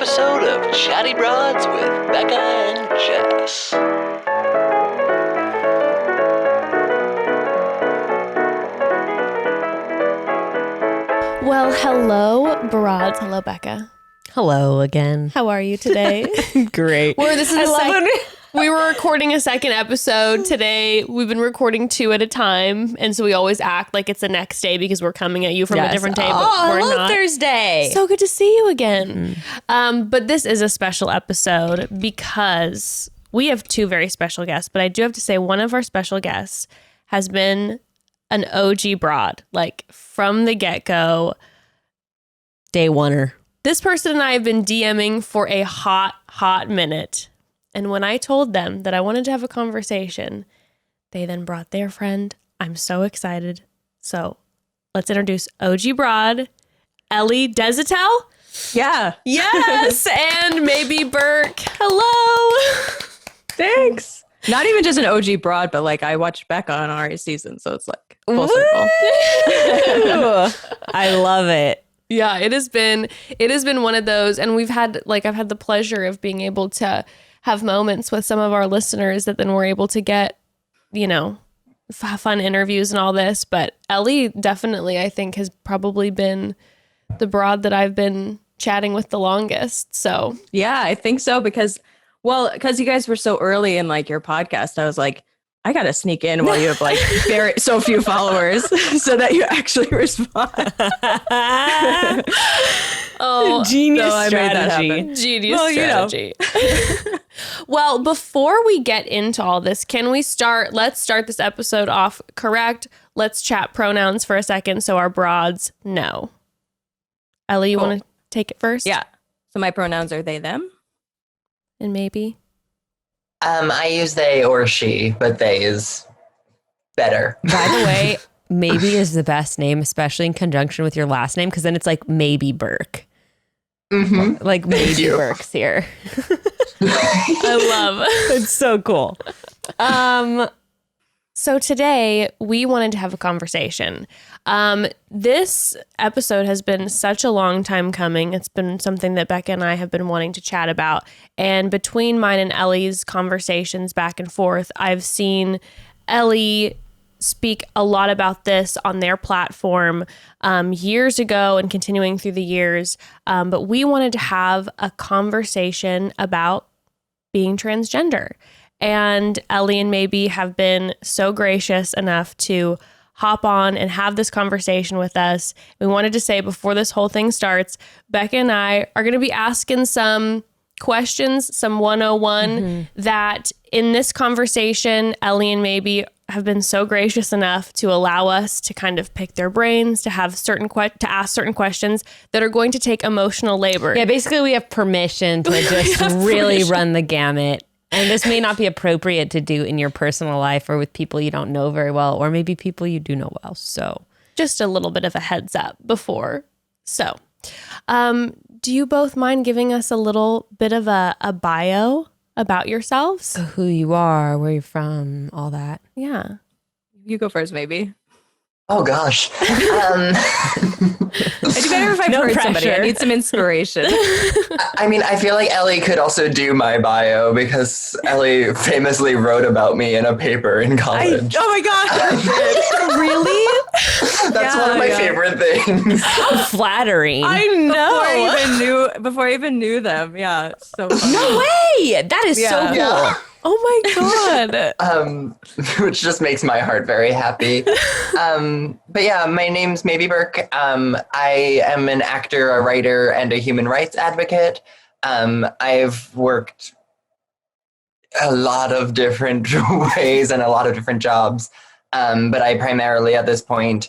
episode of Chatty Broads with Becca and Jess. Well, hello, broads. Hello, Becca. Hello again. How are you today? Great. Well, this is we were recording a second episode today. We've been recording 2 at a time, and so we always act like it's the next day because we're coming at you from a different day. But we're not. Thursday. So good to see you again. But this is a special episode because we have 2 very special guests. But I do have to say, one of our special guests has been an OG broad, like from the get-go. Day oneer. This person and I have been DMing for a hot minute. And when I told them that I wanted to have a conversation, they then brought their friend. I'm so excited. So let's introduce OG broad, Ellie Desautels. Yeah. Yes. And Maybe Burke. Hello. Thanks. Not even just an OG broad, but like I watched Becca on our season, so it's like full circle. I love it. Yeah, it has been one of those, and I've had the pleasure of being able to have moments with some of our listeners that then we're able to get, fun interviews and all this. But Ellie definitely, I think, has probably been the broad that I've been chatting with the longest. So Yeah, I think so because you guys were so early in like your podcast, I was like, I gotta sneak in while you have like so few followers so that you actually respond. Genius so strategy. Genius strategy. Well, before we get into all this, let's start this episode off correct. Let's chat pronouns for a second so our broads know. Ellie, you want to take it first? Yeah. So my pronouns are they, them. And maybe? I use they or she, but they is better. By the way, Maybe is the best name, especially in conjunction with your last name, because then it's like Maybe Burke. Mm-hmm. Like Maybe Burke's here. I love it. It's so cool. So today we wanted to have a conversation. This episode has been such a long time coming. It's been something that Becca and I have been wanting to chat about. And between mine and Ellie's conversations back and forth, I've seen Ellie speak a lot about this on their platform years ago and continuing through the years. But we wanted to have a conversation about being transgender. And Ellie and Maybe have been so gracious enough to hop on and have this conversation with us. We wanted to say before this whole thing starts, Becca and I are going to be asking some questions, some 101 that in this conversation, Ellie and Maybe have been so gracious enough to allow us to kind of pick their brains, to have to ask certain questions that are going to take emotional labor. Yeah, basically we have permission to just really run the gamut. And this may not be appropriate to do in your personal life or with people you don't know very well, or maybe people you do know well. So just a little bit of a heads up before. So do you both mind giving us a little bit of a bio about yourselves? who you are, where you're from, all that. Yeah. You go first, maybe. Oh gosh. It'd be better if I've No heard pressure. somebody. I need some inspiration. I mean, I feel like Ellie could also do my bio because Ellie famously wrote about me in a paper in college. Oh my gosh. Really? That's one of my favorite things. How flattering. I know. Before I even knew them. Yeah. So funny. No way. That is so cool. Yeah. Oh my God. Which just makes my heart very happy. But yeah, my name's Maybe Burke. I am an actor, a writer, and a human rights advocate. I've worked a lot of different ways and a lot of different jobs. But I primarily at this point,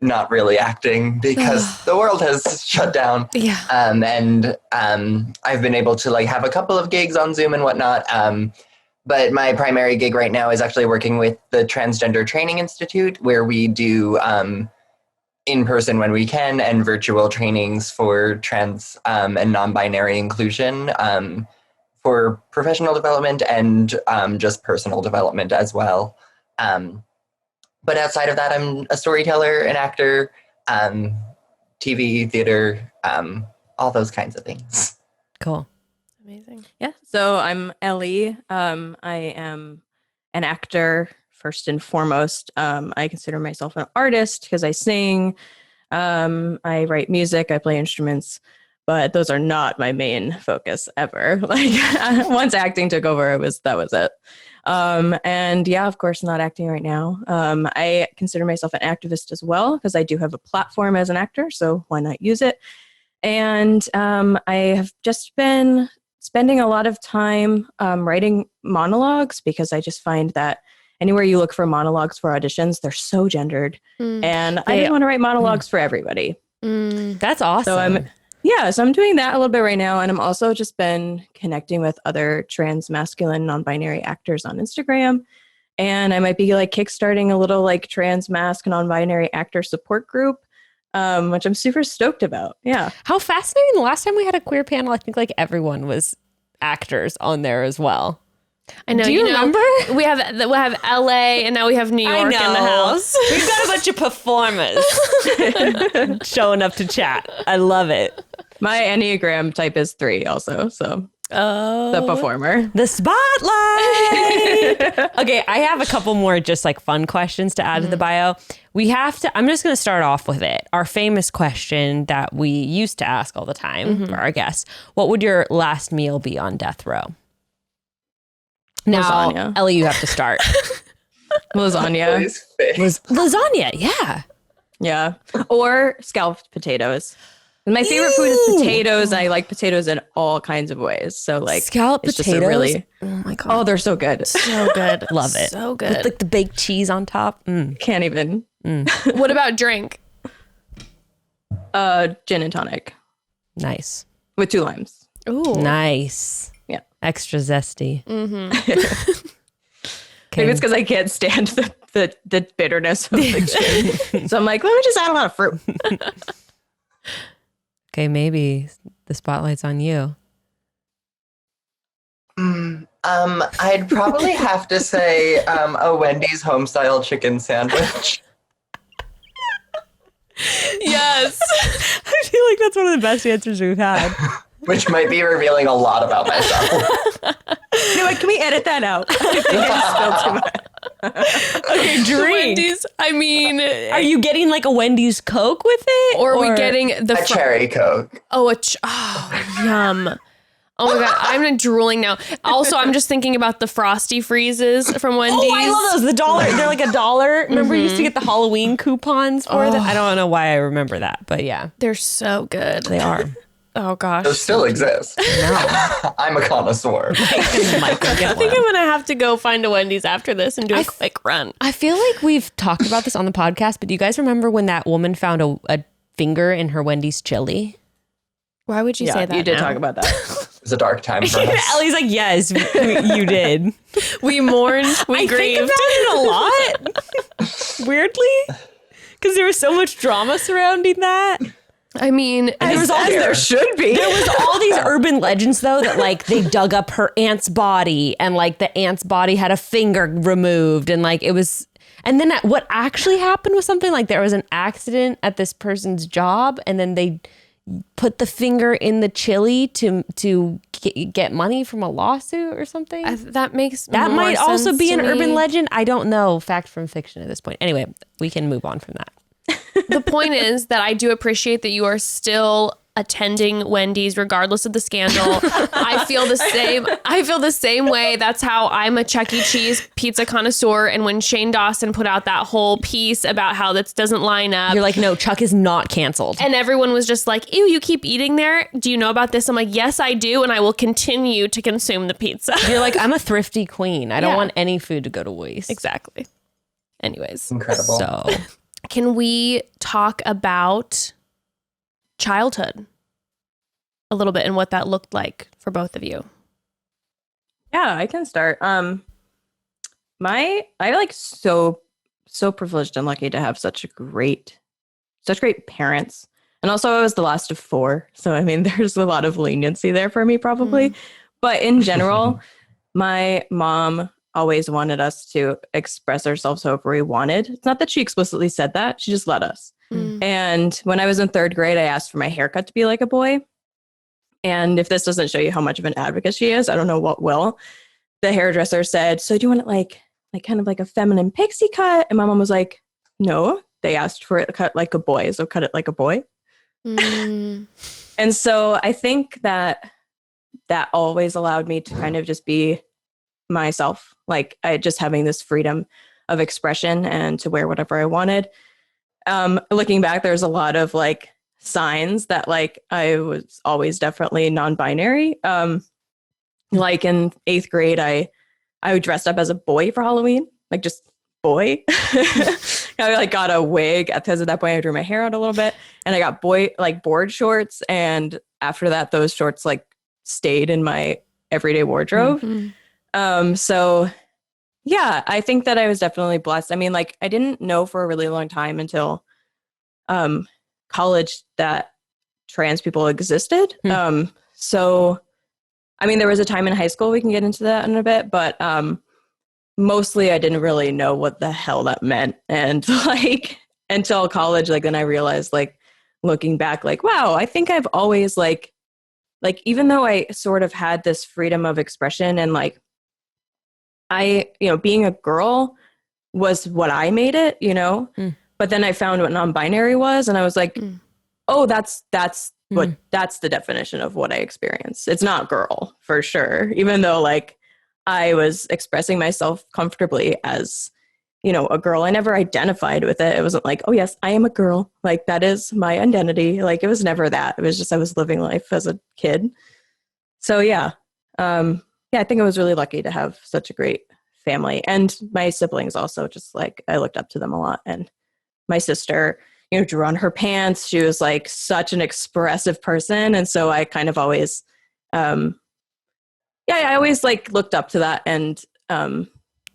not really acting because the world has shut down. Yeah. And I've been able to like have a couple of gigs on Zoom and whatnot. But my primary gig right now is actually working with the Transgender Training Institute, where we do in person when we can and virtual trainings for trans and non-binary inclusion for professional development and just personal development as well. But outside of that, I'm a storyteller, an actor, TV, theater, all those kinds of things. Cool. Amazing. Yeah. So I'm Ellie. I am an actor first and foremost. I consider myself an artist because I sing. I write music. I play instruments, but those are not my main focus ever. Like once acting took over, that was it. And yeah, of course, not acting right now. I consider myself an activist as well because I do have a platform as an actor. So why not use it? And I have just been spending a lot of time writing monologues because I just find that anywhere you look for monologues for auditions, they're so gendered. And I just want to write monologues for everybody. That's awesome. So I'm doing that a little bit right now. And I'm also just been connecting with other trans, masculine, non-binary actors on Instagram. And I might be like kickstarting a little like trans, masc, non-binary actor support group. Which I'm super stoked about. Yeah. How fascinating. The last time we had a queer panel, I think like everyone was actors on there as well. I know. Do you remember? We have LA and now we have New York in the house. We've got a bunch of performers showing up to chat. I love it. My Enneagram type is 3 also. So the performer. The spotlight. Okay, I have a couple more just like fun questions to add to the bio. I'm just going to start off with it. Our famous question that we used to ask all the time for our guests. What would your last meal be on death row? Now, Lasagna. Ellie, you have to start. Lasagna. Lasagna, yeah. Yeah. Or scalloped potatoes. My favorite food is potatoes. I like potatoes in all kinds of ways. So like scalloped it's potatoes. Just a really, oh my God. Oh, they're so good. So good. Love it. So good. With like the baked cheese on top. Can't even. What about drink? Gin and tonic Nice. with 2 limes. Ooh. Nice. Yeah. Extra zesty. Maybe it's because I can't stand the bitterness of the gin. So I'm like, let me just add a lot of fruit. Okay, maybe the spotlight's on you. I'd probably have to say a Wendy's home-style chicken sandwich. Yes. I feel like that's one of the best answers we've had. Which might be revealing a lot about myself. You know what? Can we edit that out? I think I spilled too much. Okay, drink. Wendy's. I mean, Are you getting like a Wendy's Coke with it? or are we getting the A cherry Coke. Oh, yum. Oh my God, I'm drooling now. Also, I'm just thinking about the Frosty Freezes from Wendy's. Oh, I love those. The $1. They're like $1. Remember you used to get the Halloween coupons for them? I don't know why I remember that, but yeah. They're so good. They are. Oh gosh. Those still exist. No. I'm a connoisseur. Michael, I think I'm gonna have to go find a Wendy's after this and do a quick run. I feel like we've talked about this on the podcast, but do you guys remember when that woman found a finger in her Wendy's chili? Why would you say that? You did now? talk about that. It was a dark time for us. Ellie's like, yes, you did. We mourned. We I grieved. think about it a lot. Weirdly. Because there was so much drama surrounding that. I mean, And There should be. There was all these urban legends, though, that like they dug up her aunt's body and like the aunt's body had a finger removed. And like it was. And then what actually happened was something like there was an accident at this person's job and then they put the finger in the chili to get money from a lawsuit or something. that makes That more might also sense be to an me. urban legend. I don't know. Fact from fiction at this point. Anyway, we can move on from that. The point is that I do appreciate that you are still attending Wendy's regardless of the scandal. I feel the same way. That's how I'm a Chuck E. Cheese pizza connoisseur. And when Shane Dawson put out that whole piece about how this doesn't line up, You're like, no, Chuck is not canceled. and everyone was just like, ew, you keep eating there? Do you know about this? I'm like, yes, I do. And I will continue to consume the pizza. You're like, I'm a thrifty queen. I don't Yeah. want any food to go to waste. Exactly. Anyways, Incredible. So can we talk about childhood a little bit and what that looked like for both of you? Yeah, I can start. I like so privileged and lucky to have such great parents. And also I was the last of 4. So I mean there's a lot of leniency there for me probably. But in general, my mom always wanted us to express ourselves however we wanted. It's not that she explicitly said that, she just let us. Mm. And when I was in 3rd grade, I asked for my haircut to be like a boy. And if this doesn't show you how much of an advocate she is, I don't know what will. The hairdresser said, "So do you want it like kind of like a feminine pixie cut?" And my mom was like, "No, they asked for it cut like a boy, so cut it like a boy." Mm. And so I think that always allowed me to kind of just be myself. Like I just having this freedom of expression and to wear whatever I wanted. Looking back, there's a lot of like signs that like I was always definitely non-binary. Like in 8th grade, I dressed up as a boy for Halloween, like just boy. I like got a wig because at that point I drew my hair out a little bit, and I got board shorts. And after that, those shorts like stayed in my everyday wardrobe. Mm-hmm. So yeah, I think that I was definitely blessed. I mean, like I didn't know for a really long time until college that trans people existed. So I mean, there was a time in high school, we can get into that in a bit, but mostly I didn't really know what the hell that meant. And like until college, like then I realized like looking back, like, wow, I think I've always like even though I sort of had this freedom of expression and like being a girl was what I made it, but then I found what non-binary was, and I was like, oh, that's that's the definition of what I experience. It's not girl for sure, even though like I was expressing myself comfortably as, a girl. I never identified with it. It wasn't like, oh yes, I am a girl. Like that is my identity. Like it was never that. It was just, I was living life as a kid. So yeah. I think I was really lucky to have such a great family, and my siblings also, just like I looked up to them a lot. And my sister, drew on her pants. She was like such an expressive person. And so I kind of always, I always like looked up to that and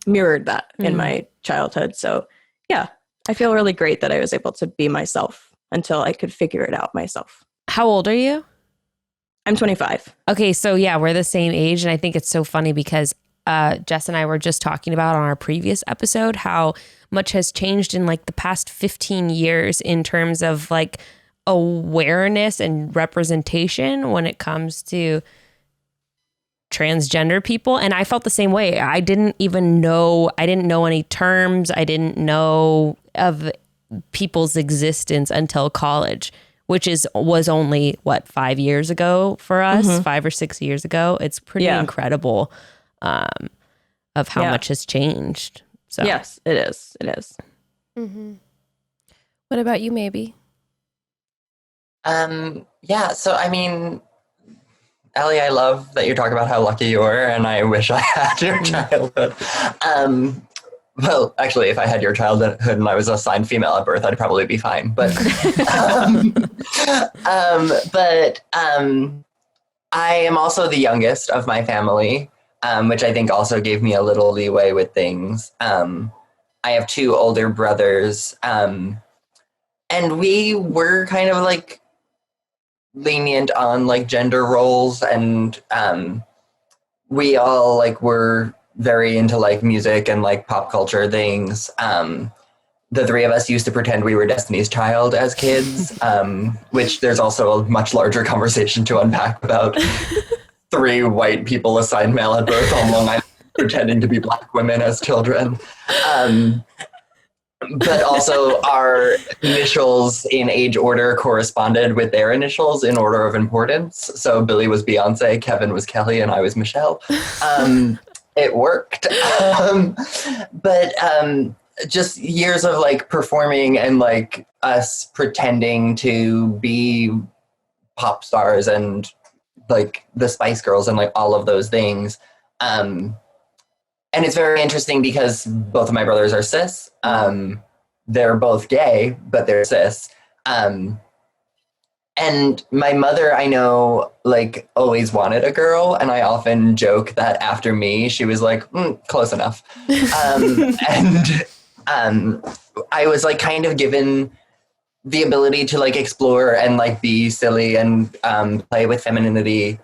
mirrored that in my childhood. So yeah, I feel really great that I was able to be myself until I could figure it out myself. How old are you? I'm 25. Okay, so yeah, we're the same age. And I think it's so funny because Jess and I were just talking about on our previous episode how much has changed in like the past 15 years in terms of like awareness and representation when it comes to transgender people. And I felt the same way. I didn't know any terms. I didn't know of people's existence until college, which was only 5 years ago for us, 5 or 6 years ago. It's pretty incredible of how much has changed. So yes, it is. It is. Mm-hmm. What about you, Maybe? So I mean, Ellie, I love that you're talking about how lucky you were, and I wish I had your childhood. Well, actually, if I had your childhood and I was assigned female at birth, I'd probably be fine. But, I am also the youngest of my family, which I think also gave me a little leeway with things. I have 2 older brothers, and we were kind of like lenient on like gender roles, and we all like were very into like music and like pop culture things. The 3 of us used to pretend we were Destiny's Child as kids, which there's also a much larger conversation to unpack about 3 white people assigned male at birth on Long Island pretending to be Black women as children. But also our initials in age order corresponded with their initials in order of importance. So Billy was Beyonce, Kevin was Kelly, and I was Michelle. It worked. But just years of like performing and like us pretending to be pop stars and like the Spice Girls and like all of those things. And it's very interesting because both of my brothers are cis. They're both gay, but they're cis. And my mother, I know, like, always wanted a girl. And I often joke that after me, she was like, close enough. I was, like, kind of given the ability to, like, explore and, like, be silly and play with femininity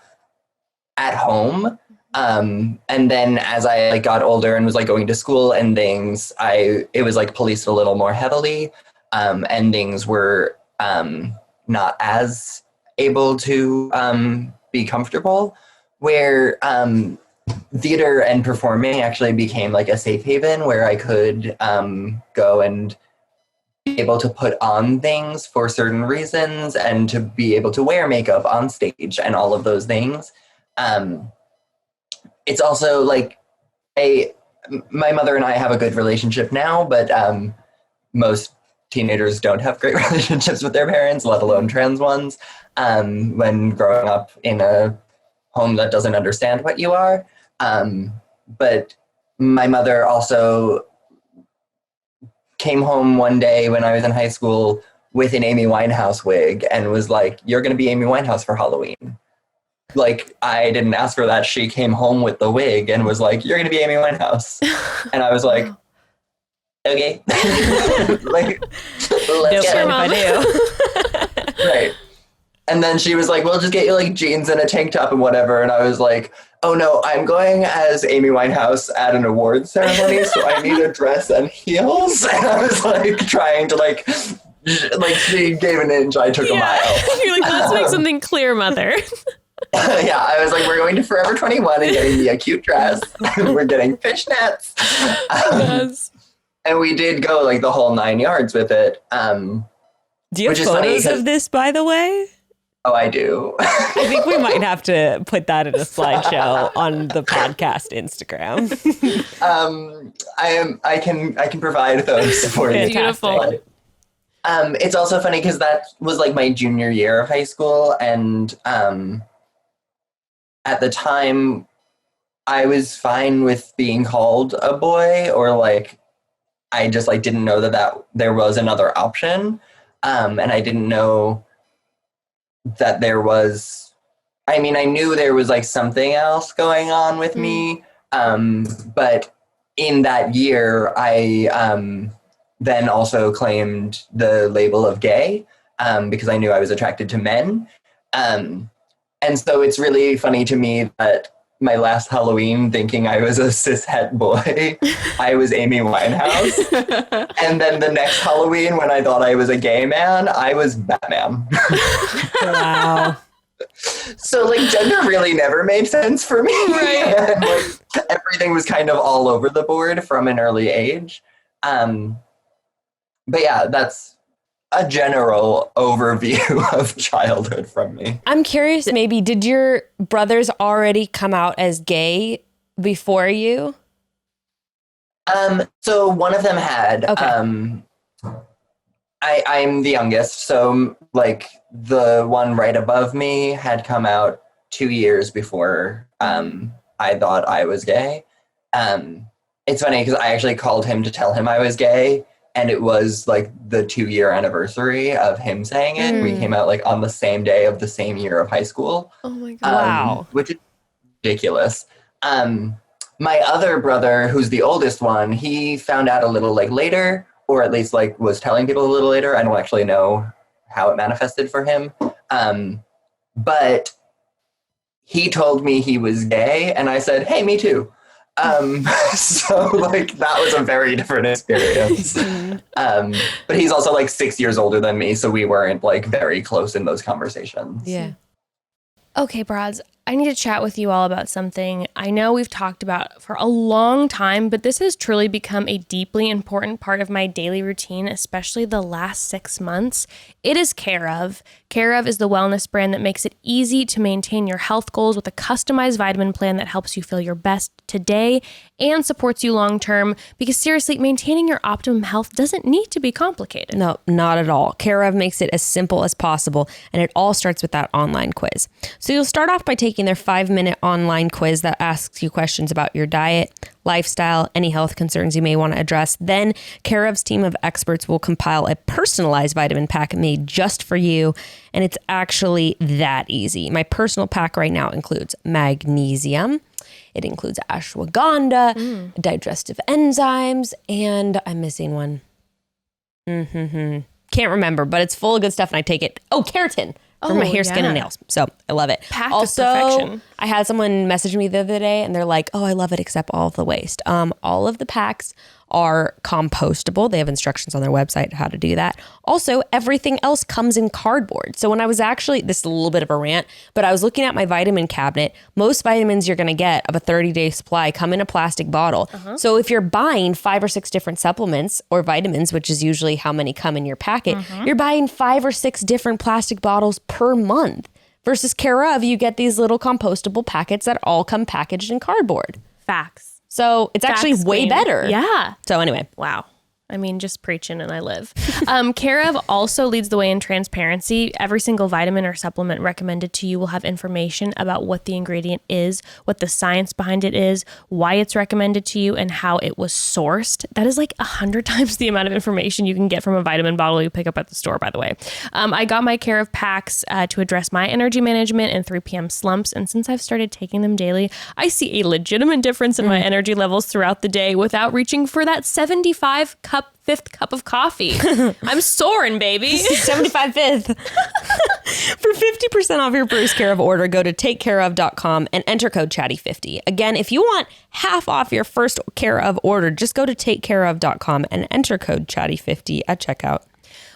at home. And then as I got older and was going to school and things, it was policed a little more heavily. endings were not as able to be comfortable, where theater and performing actually became like a safe haven where I could go and be able to put on things for certain reasons and to be able to wear makeup on stage and all of those things. It's also like my mother and I have a good relationship now, but most teenagers don't have great relationships with their parents, let alone trans ones, when growing up in a home that doesn't understand what you are. But my mother also came home one day when I was in high school with an Amy Winehouse wig and was like, "You're going to be Amy Winehouse for Halloween." Like, I didn't ask for that. She came home with the wig and was like, "You're going to be Amy Winehouse." And I was like, okay. Like, let's get I do. right. And then she was like, "We'll just get you like jeans and a tank top and whatever." And I was like, "Oh no, I'm going as Amy Winehouse at an award ceremony, so I need a dress and heels." And I was like trying to like she gave an inch, I took a mile. You're like, let's make something clear, mother. Yeah, I was like, "We're going to Forever 21 and getting me a cute dress. We're getting fishnets." Yes. And we did go like the whole 9 yards with it. Do you have Which is funny photos 'cause- of this, by the way? Oh, I do. I think we might have to put that in a slideshow on the podcast Instagram. I can provide those for you. Beautiful. It's also funny because that was like my junior year of high school, and at the time I was fine with being called a boy, or like I just like didn't know that there was another option, and I didn't know that there was. I mean, I knew there was like something else going on with me, but in that year, I then also claimed the label of gay because I knew I was attracted to men. And so it's really funny to me that my last Halloween, thinking I was a cishet boy, I was Amy Winehouse. And then the next Halloween, when I thought I was a gay man, I was Batman. Wow. So like gender really never made sense for me. Right. And, like, everything was kind of all over the board from an early age. But yeah, that's a general overview of childhood from me. I'm curious, maybe, did your brothers already come out as gay before you? So one of them had. Okay. I'm the youngest, so like the one right above me had come out 2 years before I thought I was gay. It's funny because I actually called him to tell him I was gay, and it was like the 2-year anniversary of him saying it. We came out like on the same day of the same year of high school. Oh my God. Wow. Which is ridiculous. My other brother, who's the oldest one, he found out a little like later, or at least like was telling people a little later. I don't actually know how it manifested for him. But he told me he was gay, and I said, "Hey, me too." So like that was a very different experience. But he's also like 6 years older than me, so we weren't like very close in those conversations. Yeah. Okay, broads, I need to chat with you all about something I know we've talked about for a long time, but this has truly become a deeply important part of my daily routine, especially the last 6 months. It is Care Of. Care Of is the wellness brand that makes it easy to maintain your health goals with a customized vitamin plan that helps you feel your best today and supports you long term, because seriously, maintaining your optimum health doesn't need to be complicated. No, not at all. Care Of makes it as simple as possible, and it all starts with that online quiz. So you'll start off by taking their 5-minute online quiz that asks you questions about your diet, lifestyle, any health concerns you may want to address. Then Care Of's team of experts will compile a personalized vitamin pack made just for you, and it's actually that easy. My personal pack right now includes magnesium. It includes ashwagandha, digestive enzymes, and I'm missing one. Can't remember, but it's full of good stuff, and I take it. Oh, keratin. For my hair, skin, and nails. So I love it. Pack of also, perfection. I had someone message me the other day and they're like, "Oh, I love it except all of the waste." All of the packs are compostable. They have instructions on their website how to do that. Also, everything else comes in cardboard. So when I was actually, this is a little bit of a rant, but I was looking at my vitamin cabinet. Most vitamins you're going to get of a 30-day supply come in a plastic bottle. So if you're buying 5 or 6 different supplements or vitamins, which is usually how many come in your packet, you're buying 5 or 6 different plastic bottles per month. Versus Care of, you get these little compostable packets that all come packaged in cardboard. Facts. So it's actually way queen. better. Yeah. So anyway. Wow. I mean, just preaching and I live. Care of also leads the way in transparency. Every single vitamin or supplement recommended to you will have information about what the ingredient is, what the science behind it is, why it's recommended to you, and how it was sourced. That is like 100 times the amount of information you can get from a vitamin bottle you pick up at the store, by the way. I got my Care of packs to address my energy management and 3 p.m. slumps. And since I've started taking them daily, I see a legitimate difference in my energy levels throughout the day without reaching for that 5th cup of coffee. I'm soaring, baby. 75 fifth. For 50% off your first Care of order, go to takecareof.com and enter code chatty50. Again, if you want half off your first Care of order, just go to takecareof.com and enter code chatty50 at checkout.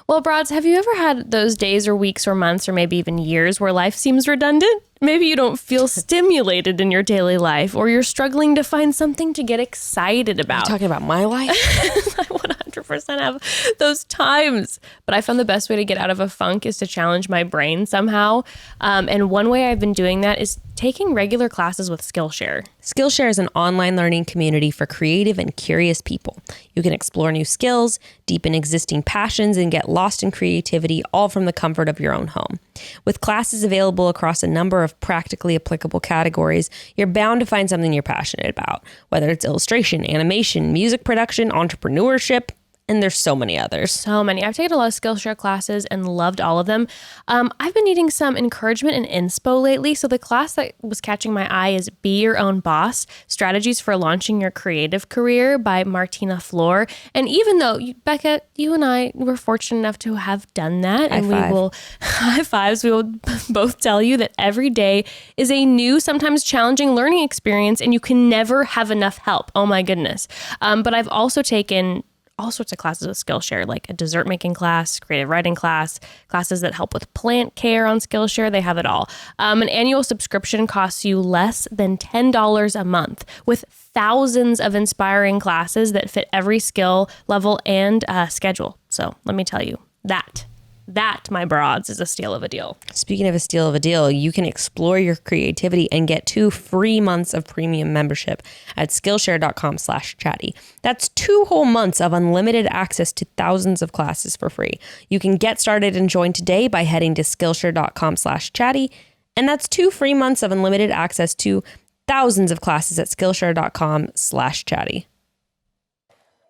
Well, Broads, have you ever had those days or weeks or months or maybe even years where life seems redundant? Maybe you don't feel stimulated in your daily life, or you're struggling to find something to get excited about. Talking about my life? I 100% have those times. But I found the best way to get out of a funk is to challenge my brain somehow. And one way I've been doing that is taking regular classes with Skillshare. Skillshare is an online learning community for creative and curious people. You can explore new skills, deepen existing passions, and get lost in creativity, all from the comfort of your own home. With classes available across a number of practically applicable categories, you're bound to find something you're passionate about, whether it's illustration, animation, music production, entrepreneurship, and there's so many others. So many. I've taken a lot of Skillshare classes and loved all of them. I've been needing some encouragement and inspo lately. So the class that was catching my eye is Be Your Own Boss, Strategies for Launching Your Creative Career by Martina Floor. And even though, Becca, you and I were fortunate enough to have done that, and we will, high fives, we will both tell you that every day is a new, sometimes challenging learning experience, and you can never have enough help. Oh my goodness. But I've also taken all sorts of classes with Skillshare, like a dessert making class, creative writing class, classes that help with plant care on Skillshare. They have it all. An annual subscription costs you less than $10 a month, with thousands of inspiring classes that fit every skill level and schedule. So let me tell you, that, my broads, is a steal of a deal. Speaking of a steal of a deal, you can explore your creativity and get 2 free months of premium membership at Skillshare.com/chatty. That's 2 whole months of unlimited access to thousands of classes for free. You can get started and join today by heading to Skillshare.com/chatty. And that's 2 free months of unlimited access to thousands of classes at Skillshare.com/chatty.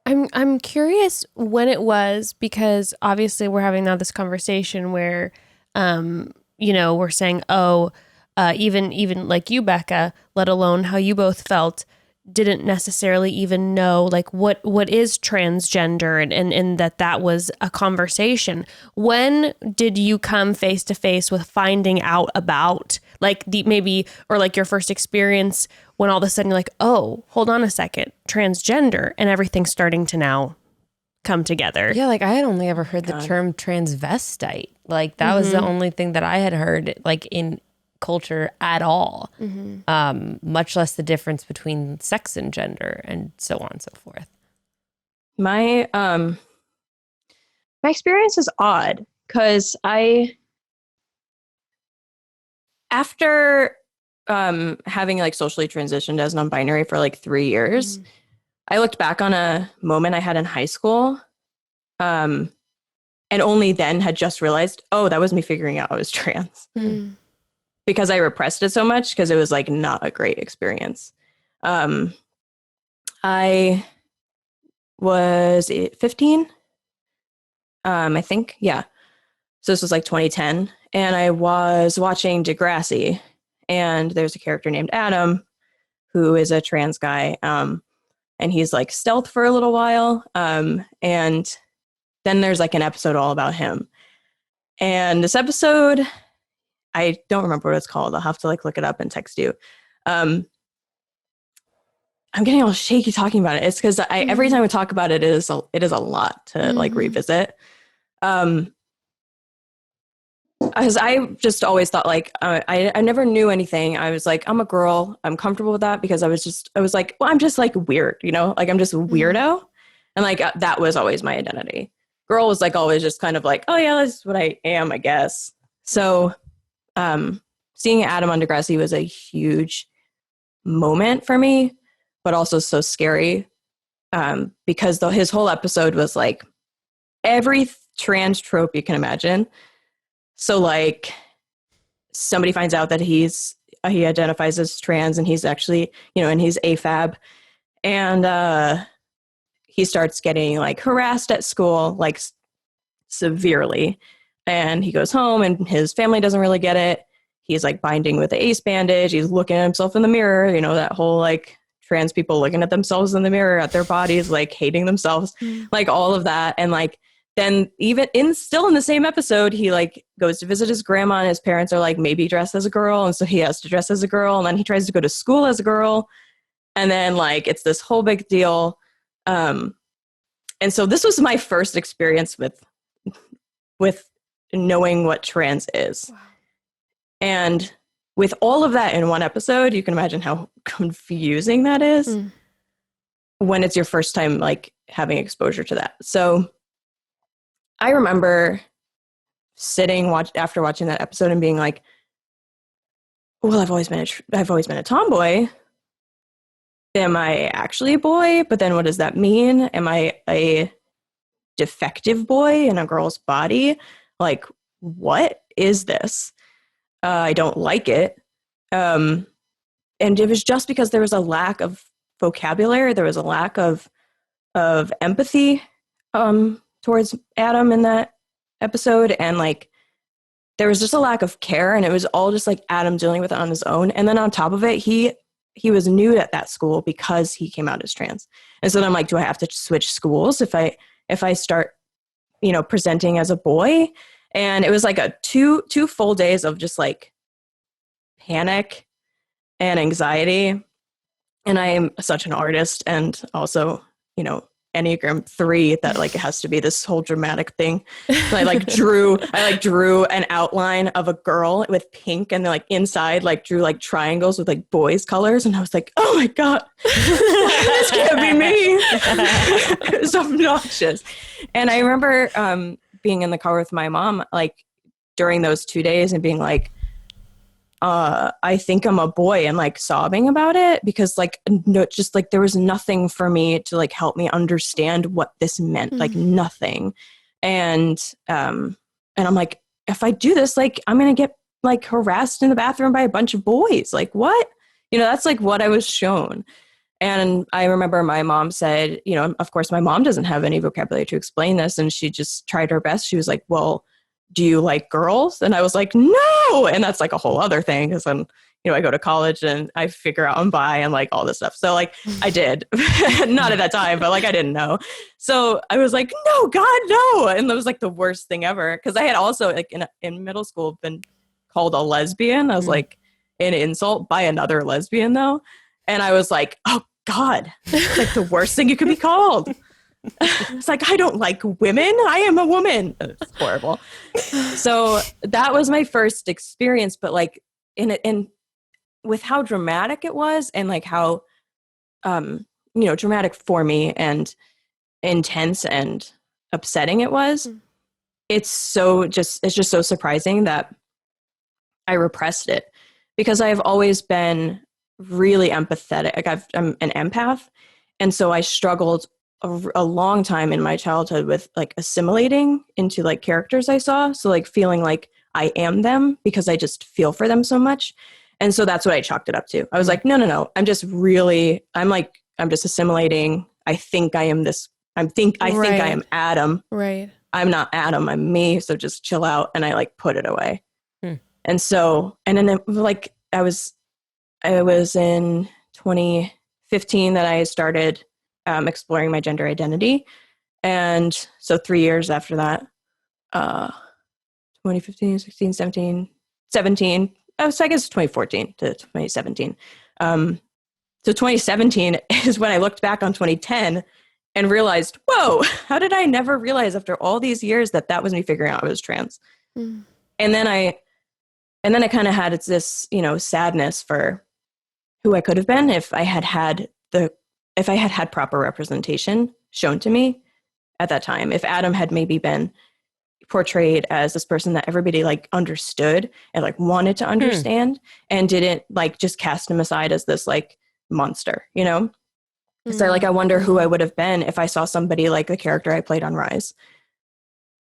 I'm curious when it was, because obviously we're having now this conversation where, we're saying, even like you, Becca, let alone how you both felt, didn't necessarily even know like what is transgender and that was a conversation. When did you come face to face with finding out about like your first experience when all of a sudden you're like, oh, hold on a second, transgender, and everything's starting to now come together? Yeah, like I had only ever heard the term transvestite. Like that was the only thing that I had heard like in culture at all, much less the difference between sex and gender and so on and so forth. My experience is odd because after having like socially transitioned as non-binary for like 3 years, I looked back on a moment I had in high school, and only then had just realized, oh, that was me figuring out I was trans. Because I repressed it so much because it was like not a great experience. I was 15, I think. Yeah. So this was like 2010. And I was watching Degrassi, and there's a character named Adam who is a trans guy. And he's like stealth for a little while. And then there's like an episode all about him. And this episode, I don't remember what it's called. I'll have to like look it up and text you. I'm getting all shaky talking about it. It's because every time we talk about it, it is a lot to like revisit. Because I just always thought like I never knew anything. I was like, I'm a girl. I'm comfortable with that because I was like, well, I'm just like weird, you know, like I'm just a weirdo. And like that was always my identity. Girl was like always just kind of like, oh yeah, that's what I am, I guess. So seeing Adam on Degrassi was a huge moment for me, but also so scary because his whole episode was like every trans trope you can imagine. So like somebody finds out that he identifies as trans and he's actually, you know, and he's AFAB, and he starts getting like harassed at school, like severely. And he goes home and his family doesn't really get it. He's like binding with the ace bandage. He's looking at himself in the mirror, you know, that whole like trans people looking at themselves in the mirror, at their bodies, like hating themselves, like all of that. And like, then even still in the same episode, he like goes to visit his grandma and his parents are like maybe dressed as a girl. And so he has to dress as a girl. And then he tries to go to school as a girl. And then like, it's this whole big deal. And so this was my first experience with knowing what trans is. Wow. And with all of that in one episode, you can imagine how confusing that is when it's your first time like having exposure to that. So I remember sitting after watching that episode and being like, well, I've always been a tomboy. Am I actually a boy? But then what does that mean? Am I a defective boy in a girl's body? Like, what is this? I don't like it. And it was just because there was a lack of vocabulary. There was a lack of empathy towards Adam in that episode. And like, there was just a lack of care, and it was all just like Adam dealing with it on his own. And then on top of it, he was new at that school because he came out as trans. And so then I'm like, do I have to switch schools if I start, you know, presenting as a boy? And it was like a two full days of just like panic and anxiety. And I am such an artist, and also, you know, Enneagram 3, that like it has to be this whole dramatic thing. So I drew an outline of a girl with pink, and then like inside like drew like triangles with like boys' colors, and I was like, oh my God, this can't be me. It was obnoxious. And I remember being in the car with my mom like during those 2 days and being like, I think I'm a boy, and like sobbing about it because like no, just like there was nothing for me to like help me understand what this meant, like nothing. And I'm like, if I do this, like I'm gonna get like harassed in the bathroom by a bunch of boys. Like what? You know, that's like what I was shown. And I remember my mom said, you know, of course my mom doesn't have any vocabulary to explain this, and she just tried her best. She was like, well, do you like girls? And I was like, no. And that's like a whole other thing, because then, you know, I go to college and I figure out I'm bi and like all this stuff. So like I did, not at that time, but like I didn't know. So I was like, no, God, no. And that was like the worst thing ever. Cause I had also like in middle school been called a lesbian. I was like an insult by another lesbian though. And I was like, oh God, it's like the worst thing you could be called. It's like, I don't like women. I am a woman. It's horrible. So that was my first experience, but like in with how dramatic it was, and like how, you know, dramatic for me and intense and upsetting it was. It's just so surprising that I repressed it, because I've always been really empathetic. Like I'm an empath. And so I struggled a long time in my childhood with like assimilating into like characters I saw. So like feeling like I am them because I just feel for them so much. And so that's what I chalked it up to. I was like, no. I'm just assimilating. I think I am this. I think I am Adam. Right. I'm not Adam. I'm me. So just chill out. And I like put it away. And so, and then like I was in 2015 that I started exploring my gender identity. And so 3 years after that, 2015, 16, 17, so I guess 2014 to 2017. So 2017 is when I looked back on 2010 and realized, whoa, how did I never realize after all these years that was me figuring out I was trans? And then I kind of had this, sadness for who I could have been if I had had proper representation shown to me at that time. If Adam had maybe been portrayed as this person that everybody like understood and like wanted to understand and didn't like just cast him aside as this like monster, So like, I wonder who I would have been if I saw somebody like the character I played on Rise.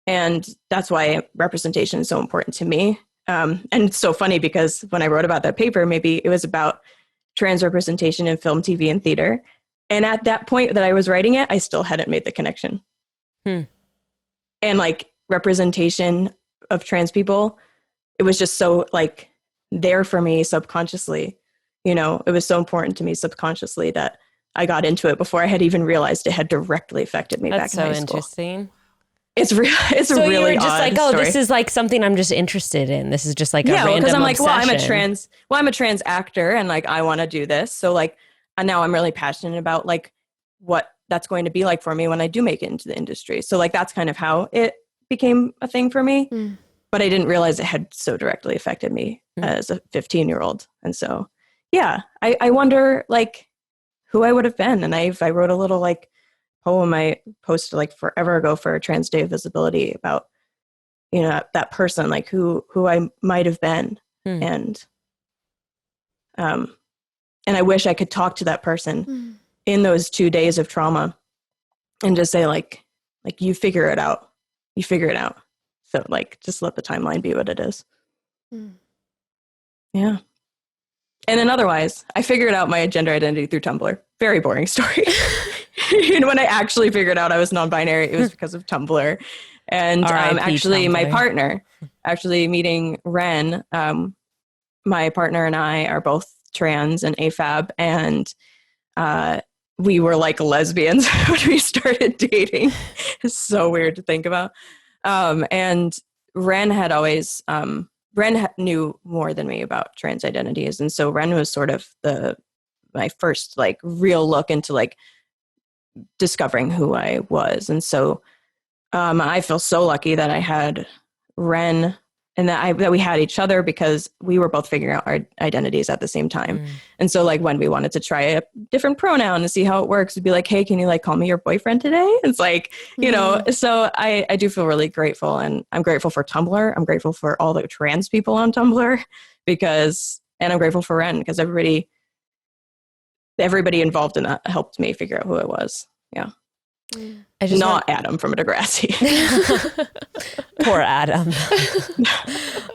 And that's why representation is so important to me. And it's so funny because when I wrote about that paper, maybe it was about trans representation in film, TV, and theater. And at that point that I was writing it, I still hadn't made the connection. And like representation of trans people, it was just so like there for me subconsciously. It was so important to me subconsciously that I got into it before I had even realized it had directly affected me back in high school. That's so interesting. It's real. It's so a really just odd like, oh, story. This is like something I'm just interested in. This is just like a random because I'm like, obsession. I'm a trans actor, and like I want to do this. So like, and now I'm really passionate about like what that's going to be like for me when I do make it into the industry. So like that's kind of how it became a thing for me. But I didn't realize it had so directly affected me as a 15-year-old. And so, yeah, I wonder like who I would have been. And I wrote a little like poem I posted like forever ago for Trans Day of Visibility about, that person, like who I might have been. And I wish I could talk to that person in those 2 days of trauma and just say like you figure it out. You figure it out. So like, just let the timeline be what it is. Yeah. And then otherwise, I figured out my gender identity through Tumblr. Very boring story. When I actually figured out I was non-binary, it was because of Tumblr. And actually Tumblr. My partner, actually meeting Ren, my partner and I are both trans and AFAB. And we were like lesbians when we started dating. It's so weird to think about. And Ren had always... Ren knew more than me about trans identities. And so Ren was sort of my first like real look into like discovering who I was. And so I feel so lucky that I had Ren and that we had each other because we were both figuring out our identities at the same time. And so like when we wanted to try a different pronoun and see how it works, we'd be like, hey, can you like call me your boyfriend today? It's like, so I do feel really grateful, and I'm grateful for Tumblr. I'm grateful for all the trans people on Tumblr and I'm grateful for Ren because everybody involved in that helped me figure out who I was. Yeah. Not Adam from Degrassi. Poor Adam.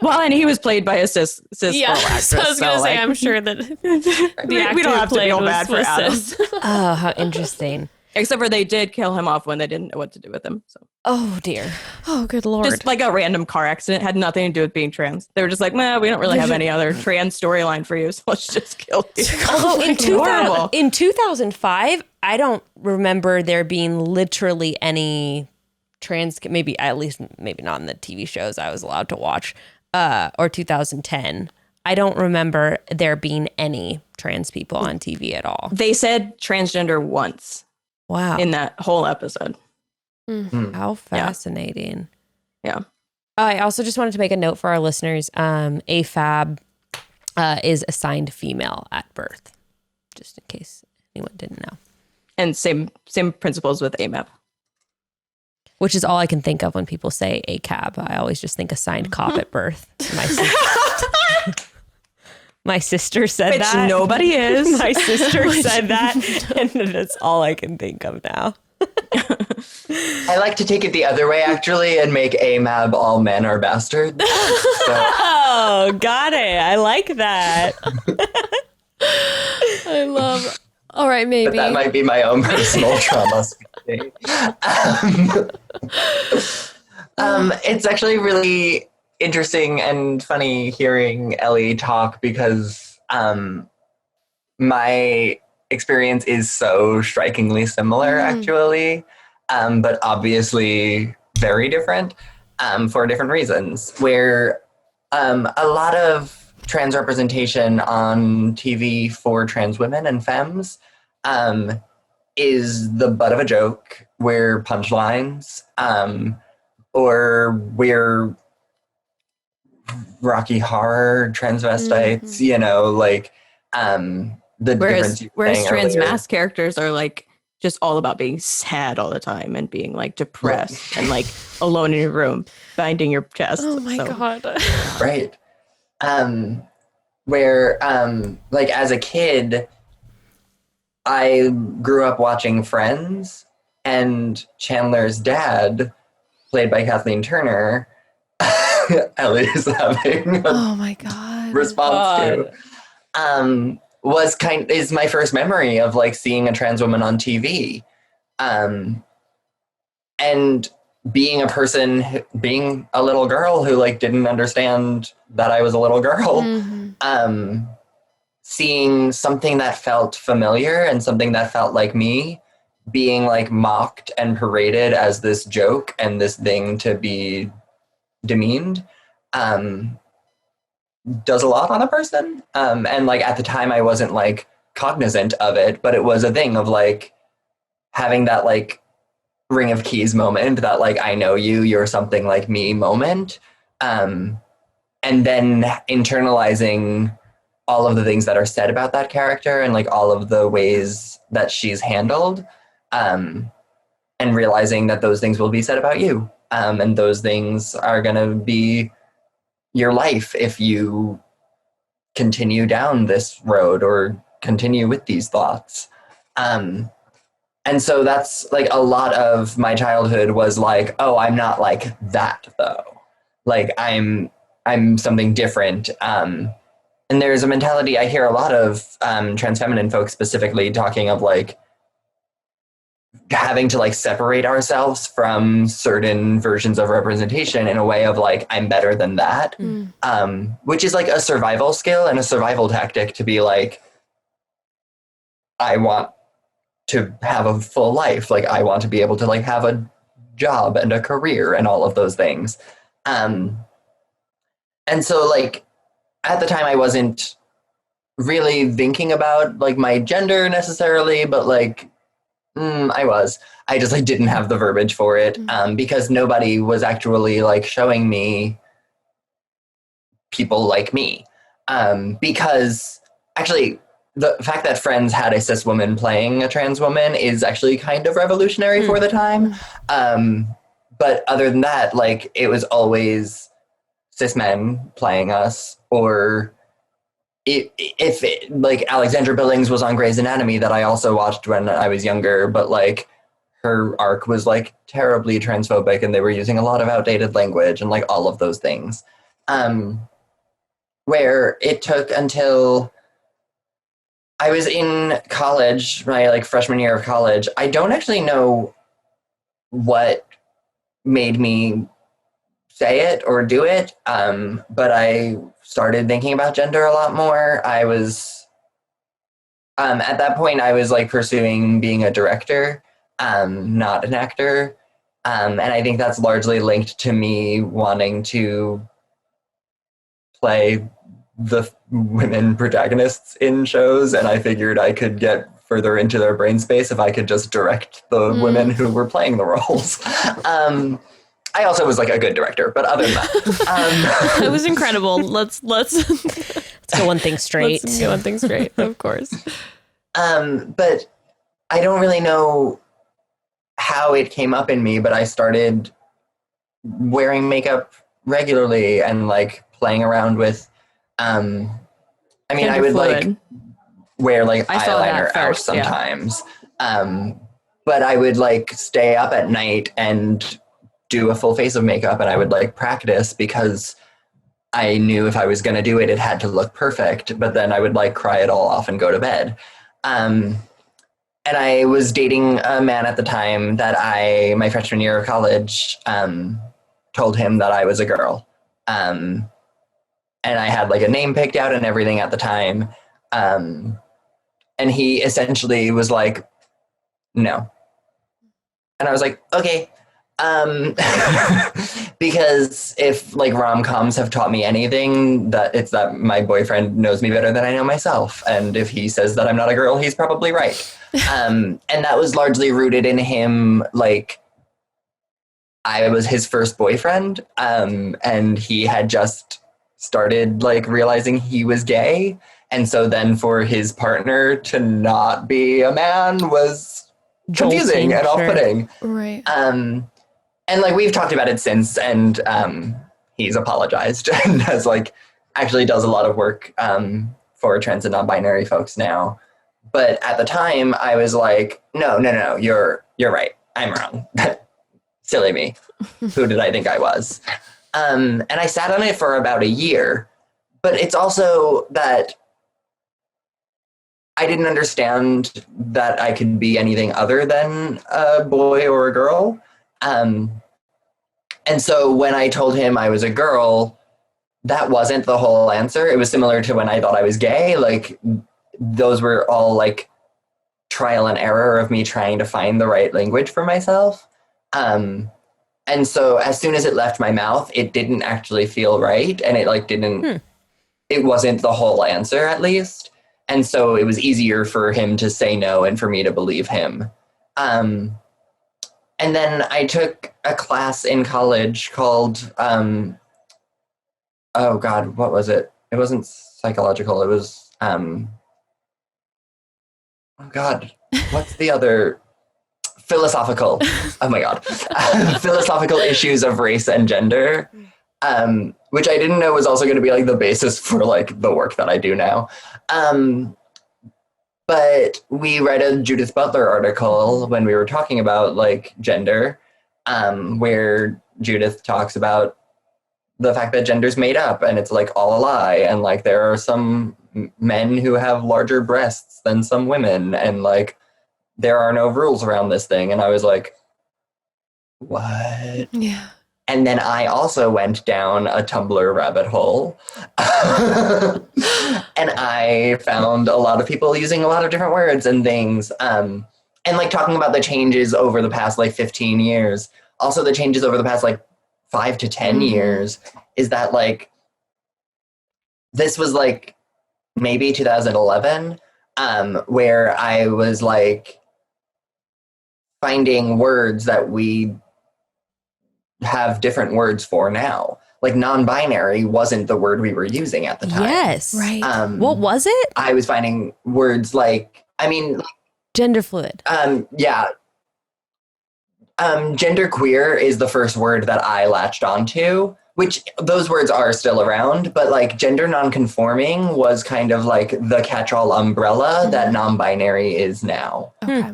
Well, and he was played by a cis actress. So I was going to say, I'm sure that the actor we don't have to feel bad for Adam. Oh, how interesting. Except for they did kill him off when they didn't know what to do with him. So. Oh, dear. Oh, good Lord. Just like a random car accident. Had nothing to do with being trans. They were just like, well, we don't really have any other trans storyline for you, so let's just kill you. Although in 2005, I don't remember there being literally any trans, maybe not in the TV shows I was allowed to watch, or 2010. I don't remember there being any trans people on TV at all. They said transgender once. Wow. In that whole episode. How fascinating. Yeah. I also just wanted to make a note for our listeners. AFAB is assigned female at birth, just in case anyone didn't know. And same principles with AMAP. Which is all I can think of when people say ACAB. I always just think assigned cop at birth. My sister said that. Which nobody is. My sister said that, and that's all I can think of now. I like to take it the other way, actually, and make AMAB all men are bastards. Oh, got it. I like that. I love. All right, maybe. But that might be my own personal trauma. It's actually really interesting and funny hearing Ellie talk because my experience is so strikingly similar, actually, but obviously very different for different reasons. Where a lot of trans representation on TV for trans women and femmes is the butt of a joke. We're punchlines, or we're Rocky Horror transvestites, you know, like the difference you were Whereas saying trans earlier. mass characters are like just all about being sad all the time and being like depressed and like alone in your room, binding your chest. Oh my God. Right. Where like as a kid, I grew up watching Friends, and Chandler's dad, played by Kathleen Turner, Ellie is having a Oh my God. response to, is my first memory of like seeing a trans woman on TV. And being a person, being a little girl who like didn't understand that I was a little girl, seeing something that felt familiar and something that felt like me being like mocked and paraded as this joke and this thing to be demeaned, does a lot on a person. And like at the time I wasn't like cognizant of it, but it was a thing of like having that like Ring of Keys moment, that like I know you, you're something like me moment, and then internalizing all of the things that are said about that character and like all of the ways that she's handled, and realizing that those things will be said about you, and those things are going to be your life if you continue down this road or continue with these thoughts. And so that's like a lot of my childhood was like, oh, I'm not like that though. Like I'm something different. And there's a mentality I hear a lot of trans feminine folks specifically talking of like having to like separate ourselves from certain versions of representation in a way of like, I'm better than that, which is like a survival skill and a survival tactic to be like, I want to have a full life. Like I want to be able to like have a job and a career and all of those things. And so like at the time I wasn't really thinking about like my gender necessarily, but like I just like didn't have the verbiage for it, because nobody was actually like showing me people like me. Because actually the fact that Friends had a cis woman playing a trans woman is actually kind of revolutionary for the time. But other than that, like it was cis men playing us, or if like Alexandra Billings was on Grey's Anatomy, that I also watched when I was younger, but like her arc was like terribly transphobic and they were using a lot of outdated language and like all of those things. Where it took until I was in college, my like freshman year of college, I don't actually know what made me say it or do it, but I started thinking about gender a lot more. I was at that point I was like pursuing being a director, not an actor, and I think that's largely linked to me wanting to play the women protagonists in shows, and I figured I could get further into their brain space if I could just direct the women who were playing the roles. I also was like a good director, but other than that, It was incredible. Let's go one thing straight. Let's go one thing straight, of course. But I don't really know how it came up in me, but I started wearing makeup regularly and like playing around with, I mean, I would like wear like eyeliner out sometimes. But I would like stay up at night and do a full face of makeup, and I would like practice because I knew if I was going to do it, it had to look perfect, but then I would like cry it all off and go to bed. And I was dating a man at the time that my freshman year of college, told him that I was a girl. And I had like a name picked out and everything at the time. And he essentially was like, no. And I was like, okay. because if like rom-coms have taught me anything, that it's that my boyfriend knows me better than I know myself, and if he says that I'm not a girl, he's probably right. And that was largely rooted in him, like I was his first boyfriend, and he had just started like realizing he was gay, and so then for his partner to not be a man was confusing and off-putting. Right. And like we've talked about it since, and he's apologized and has like actually does a lot of work for trans and non-binary folks now. But at the time, I was like, no, you're right. I'm wrong. Silly me. Who did I think I was? And I sat on it for about a year. But it's also that I didn't understand that I could be anything other than a boy or a girl. And so when I told him I was a girl, that wasn't the whole answer. It was similar to when I thought I was gay. Like those were all like trial and error of me trying to find the right language for myself. And so as soon as it left my mouth, it didn't actually feel right. And it like didn't, it wasn't the whole answer at least. And so it was easier for him to say no and for me to believe him. And then I took a class in college called, oh God, what was it? It wasn't psychological. It was, oh God, what's the other? Philosophical. Oh my God. Philosophical issues of race and gender, which I didn't know was also going to be like the basis for like the work that I do now. But we read a Judith Butler article when we were talking about like gender, where Judith talks about the fact that gender's made up and it's like all a lie. And like there are some men who have larger breasts than some women, and like there are no rules around this thing. And I was like, what? Yeah. And then I also went down a Tumblr rabbit hole. And I found a lot of people using a lot of different words and things. And like talking about the changes over the past like 15 years. Also the changes over the past like 5 to 10 years is that like, this was like maybe 2011, where I was like finding words that we have different words for now. Like non-binary wasn't the word we were using at the time. Yes. Right. What was it? I was finding words like, I mean, Gender fluid. yeah. Gender queer is the first word that I latched onto, which those words are still around, but like gender non-conforming was kind of like the catch-all umbrella that non-binary is now. Okay.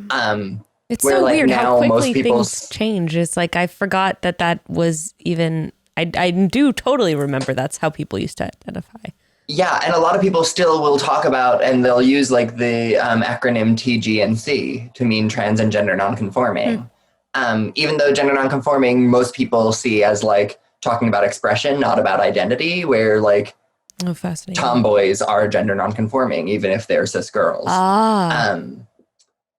It's where, so like, weird now how quickly most people things change. It's like I forgot that was even. I do totally remember that's how people used to identify. Yeah, and a lot of people still will talk about, and they'll use like the acronym TGNC to mean trans and gender nonconforming. Even though gender nonconforming, most people see as like talking about expression, not about identity, where like Oh, fascinating. tomboys are gender nonconforming, even if they're cis girls.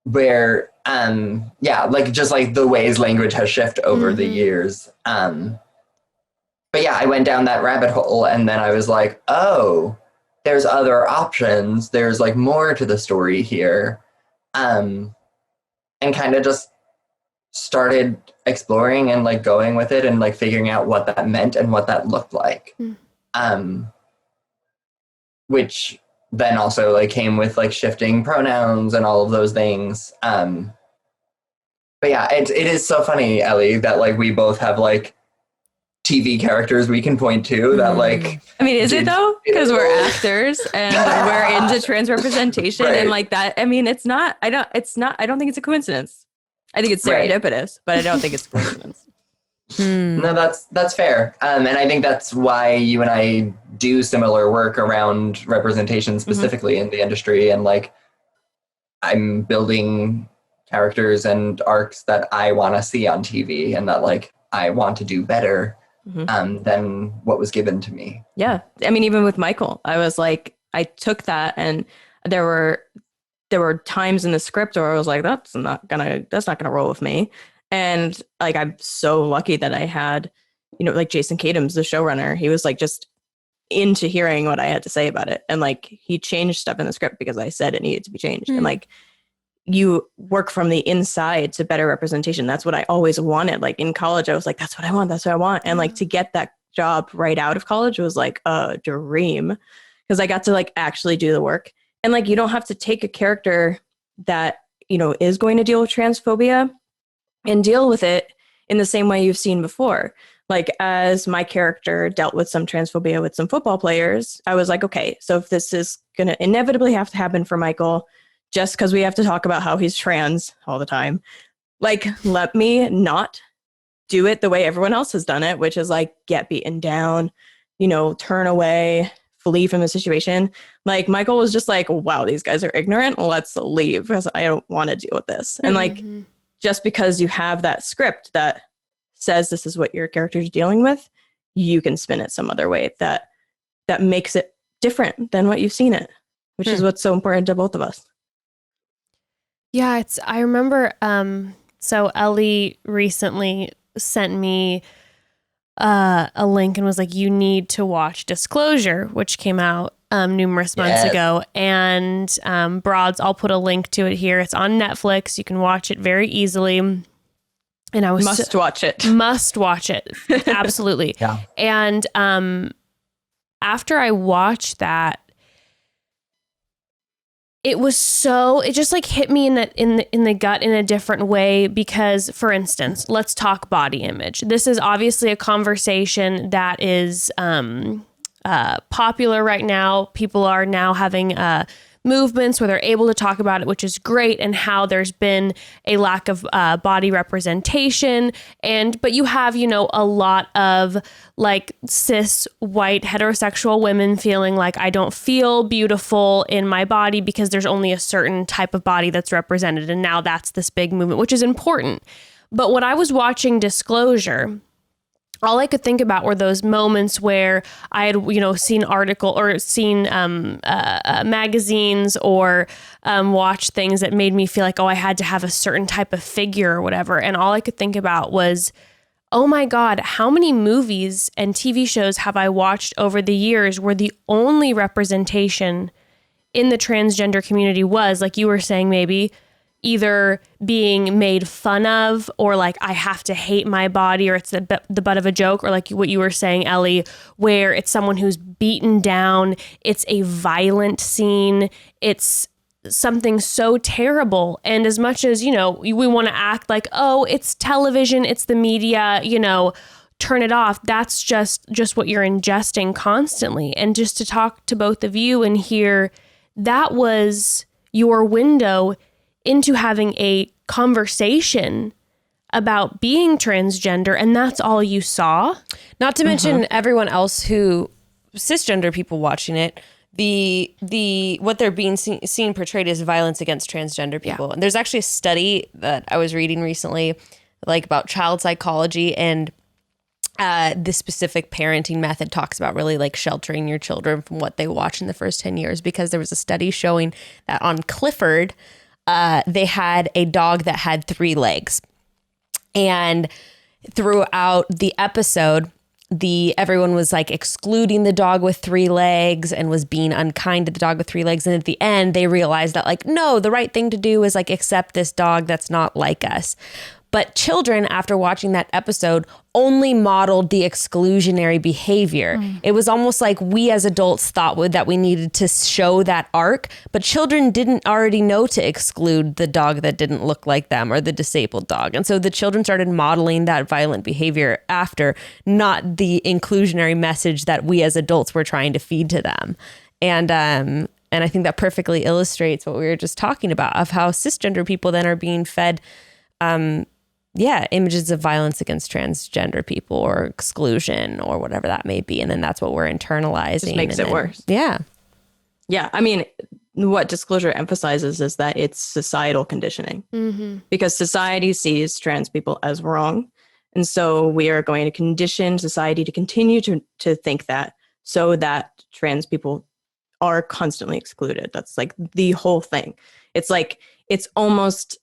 Where, yeah, like just like the ways language has shifted over the years. But yeah, I went down that rabbit hole, and then I was like, oh, there's other options. There's like more to the story here. And kind of just started exploring and like going with it and like figuring out what that meant and what that looked like. Which then also like came with like shifting pronouns and all of those things. But yeah, it is so funny, Ellie, that like we both have like TV characters we can point to that like. I mean, is it though? Because we're actors and we're into trans representation and like that. I mean, it's not. I don't think it's a coincidence. I think it's serendipitous, but I don't think it's a coincidence. No, that's fair. And I think that's why you and I do similar work around representation specifically in the industry. And like, I'm building characters and arcs that I want to see on TV and that like I want to do better than what was given to me. Yeah. I mean, even with Michael, I was like, I took that, and there were times in the script where I was like, that's not gonna roll with me. And like, I'm so lucky that I had, you know, like Jason Kadam's the showrunner. He was like just into hearing what I had to say about it. And like he changed stuff in the script because I said it needed to be changed. And like you work from the inside to better representation. That's what I always wanted. Like in college, I was like, that's what I want. That's what I want. And like to get that job right out of college was like a dream because I got to like actually do the work. And like you don't have to take a character that, you know, is going to deal with transphobia and deal with it in the same way you've seen before. Like as my character dealt with some transphobia with some football players, I was like, okay, so if this is going to inevitably have to happen for Michael, just because we have to talk about how he's trans all the time, like, let me not do it the way everyone else has done it, which is like get beaten down, you know, turn away, flee from the situation. Like Michael was just like, wow, these guys are ignorant. Let's leave because I don't want to deal with this. And like, just because you have that script that says this is what your character is dealing with, you can spin it some other way that makes it different than what you've seen it, which is what's so important to both of us. Yeah, I remember, so Ellie recently sent me a link and was like, you need to watch Disclosure, which came out numerous months ago. And Broads, I'll put a link to it here. It's on Netflix. You can watch it very easily. And I was must watch it. Must watch it. Absolutely. Yeah. And after I watched that, it just like hit me in the gut in a different way because, for instance, let's talk body image. This is obviously a conversation that is popular right now. People are now having movements where they're able to talk about it, which is great, and how there's been a lack of body representation. But you have, you know, a lot of like cis white heterosexual women feeling like I don't feel beautiful in my body because there's only a certain type of body that's represented. And now that's this big movement, which is important. But when I was watching Disclosure, all I could think about were those moments where I had, you know, seen magazines or watched things that made me feel like, oh, I had to have a certain type of figure or whatever. And all I could think about was, oh my God, how many movies and TV shows have I watched over the years where the only representation in the transgender community was, like you were saying, maybe either being made fun of or like I have to hate my body or it's the butt of a joke, or like what you were saying, Ellie, where it's someone who's beaten down. It's a violent scene. It's something so terrible. And as much as, you know, we want to act like, oh, it's television, it's the media, you know, turn it off. That's just what you're ingesting constantly. And just to talk to both of you and hear that was your window into having a conversation about being transgender, and that's all you saw. Not to mention everyone else who, cisgender people watching it, the what they're being seen portrayed as violence against transgender people. Yeah. And there's actually a study that I was reading recently, like about child psychology, and this specific parenting method talks about really like sheltering your children from what they watch in the first 10 years, because there was a study showing that on Clifford, they had a dog that had 3 legs. And throughout the episode, everyone was like excluding the dog with 3 legs and was being unkind to the dog with 3 legs. And at the end, they realized that like, no, the right thing to do is like accept this dog that's not like us. But children, after watching that episode, only modeled the exclusionary behavior. It was almost like we as adults thought that we needed to show that arc, but children didn't already know to exclude the dog that didn't look like them or the disabled dog. And so the children started modeling that violent behavior after, not the inclusionary message that we as adults were trying to feed to them. And I think that perfectly illustrates what we were just talking about, of how cisgender people then are being fed images of violence against transgender people or exclusion or whatever that may be. And then that's what we're internalizing. Just makes it worse. Yeah. Yeah. I mean, what Disclosure emphasizes is that it's societal conditioning, because society sees trans people as wrong. And so we are going to condition society to continue to think that, so that trans people are constantly excluded. That's like the whole thing. It's like, it's almost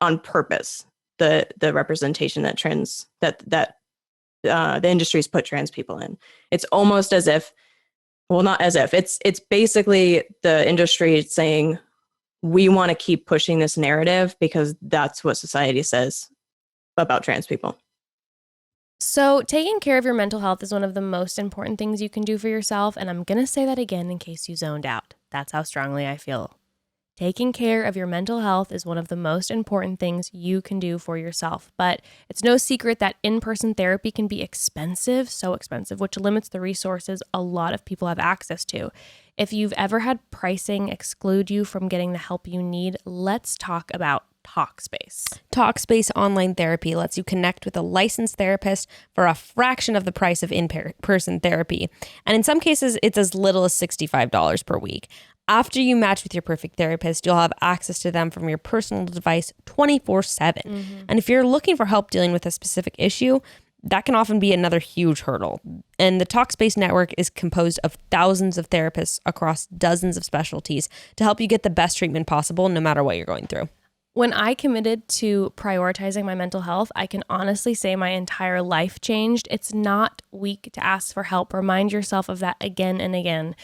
on purpose, the representation that the industry's put trans people in. It's almost as if, well, not as if, it's basically the industry saying, we want to keep pushing this narrative because that's what society says about trans people. So taking care of your mental health is one of the most important things you can do for yourself. And I'm going to say that again in case you zoned out. That's how strongly I feel. Taking care of your mental health is one of the most important things you can do for yourself. But it's no secret that in-person therapy can be expensive, so expensive, which limits the resources a lot of people have access to. If you've ever had pricing exclude you from getting the help you need, let's talk about Talkspace. Talkspace online therapy lets you connect with a licensed therapist for a fraction of the price of in-person therapy. And in some cases, it's as little as $65 per week. After you match with your perfect therapist, you'll have access to them from your personal device 24/7. And if you're looking for help dealing with a specific issue, that can often be another huge hurdle. And the Talkspace network is composed of thousands of therapists across dozens of specialties to help you get the best treatment possible no matter what you're going through. When I committed to prioritizing my mental health, I can honestly say my entire life changed. It's not weak to ask for help. Remind yourself of that again and again.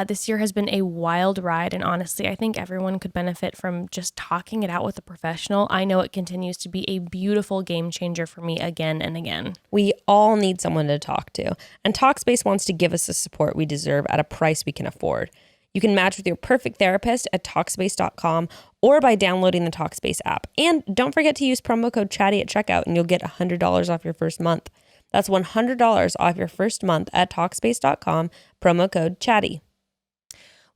This year has been a wild ride, and honestly, I think everyone could benefit from just talking it out with a professional. I know it continues to be a beautiful game changer for me again and again. We all need someone to talk to, and Talkspace wants to give us the support we deserve at a price we can afford. You can match with your perfect therapist at Talkspace.com or by downloading the Talkspace app. And don't forget to use promo code Chatty at checkout and you'll get $100 off your first month. That's $100 off your first month at Talkspace.com, promo code Chatty.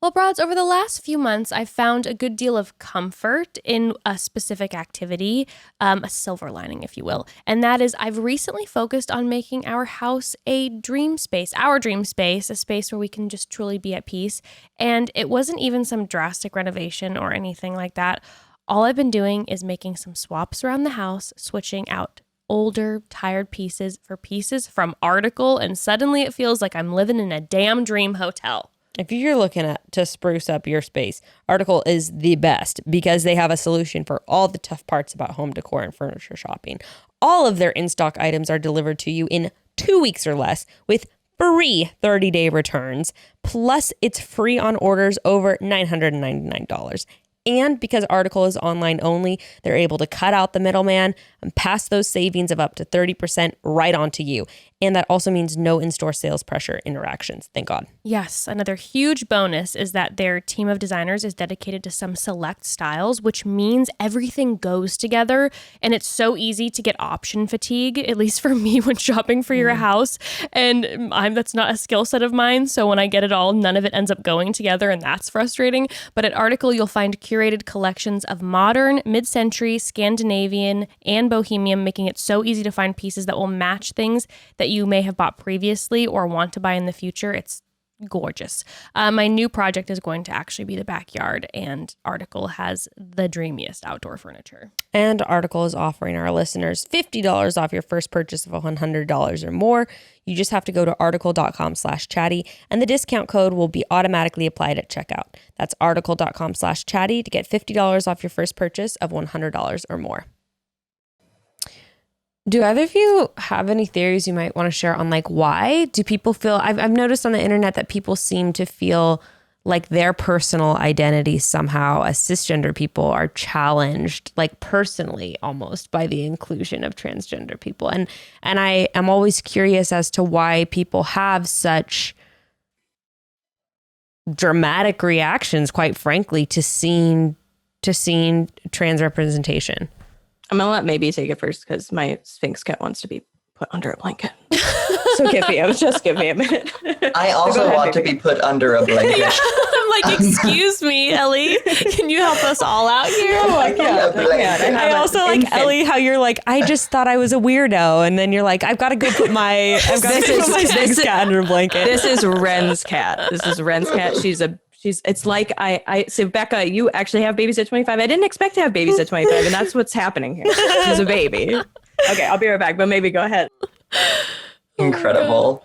Well, Broads, over the last few months, I've found a good deal of comfort in a specific activity, a silver lining, if you will. And that is I've recently focused on making our house a dream space, a space where we can just truly be at peace. And it wasn't even some drastic renovation or anything like that. All I've been doing is making some swaps around the house, switching out older, tired pieces for pieces from Article, and suddenly it feels like I'm living in a damn dream hotel. If you're looking to spruce up your space, Article is the best because they have a solution for all the tough parts about home decor and furniture shopping. All of their in-stock items are delivered to you in 2 weeks or less with free 30-day returns. Plus, it's free on orders over $999. And because Article is online only, they're able to cut out the middleman and pass those savings of up to 30% right on to you. And that also means no in-store sales pressure interactions. Thank God. Yes, another huge bonus is that their team of designers is dedicated to some select styles, which means everything goes together. And it's so easy to get option fatigue, at least for me when shopping for your house. And that's not a skill set of mine. So when I get it all, none of it ends up going together. And that's frustrating. But at Article, you'll find curated collections of modern, mid-century, Scandinavian, and bohemian, making it so easy to find pieces that will match things that you may have bought previously or want to buy in the future. It's gorgeous. My new project is going to actually be the backyard, and Article has the dreamiest outdoor furniture. And Article is offering our listeners $50 off your first purchase of $100 or more. You just have to go to article.com/chatty, and the discount code will be automatically applied at checkout. That's article.com/chatty to get $50 off your first purchase of $100 or more. Do either of you have any theories you might want to share on why do people feel, I've noticed on the internet that people seem to feel like their personal identities somehow as cisgender people are challenged, personally almost, by the inclusion of transgender people. And I am always curious as to why people have such dramatic reactions, quite frankly, to seeing trans representation. I'm going to let Maybe take it first because my Sphinx cat wants to be put under a blanket. So give me a minute. I also want to be put under a blanket. Yeah. I'm excuse me, Ellie. Can you help us all out here? Oh, I can't. I also Ellie, how you're I just thought I was a weirdo. And then you're I've got to go put my Sphinx cat under a blanket. This is Ren's cat. It's like so Becca, you actually have babies at 25. I didn't expect to have babies at 25, and that's what's happening here. She's a baby. Okay, I'll be right back, but maybe go ahead. Incredible.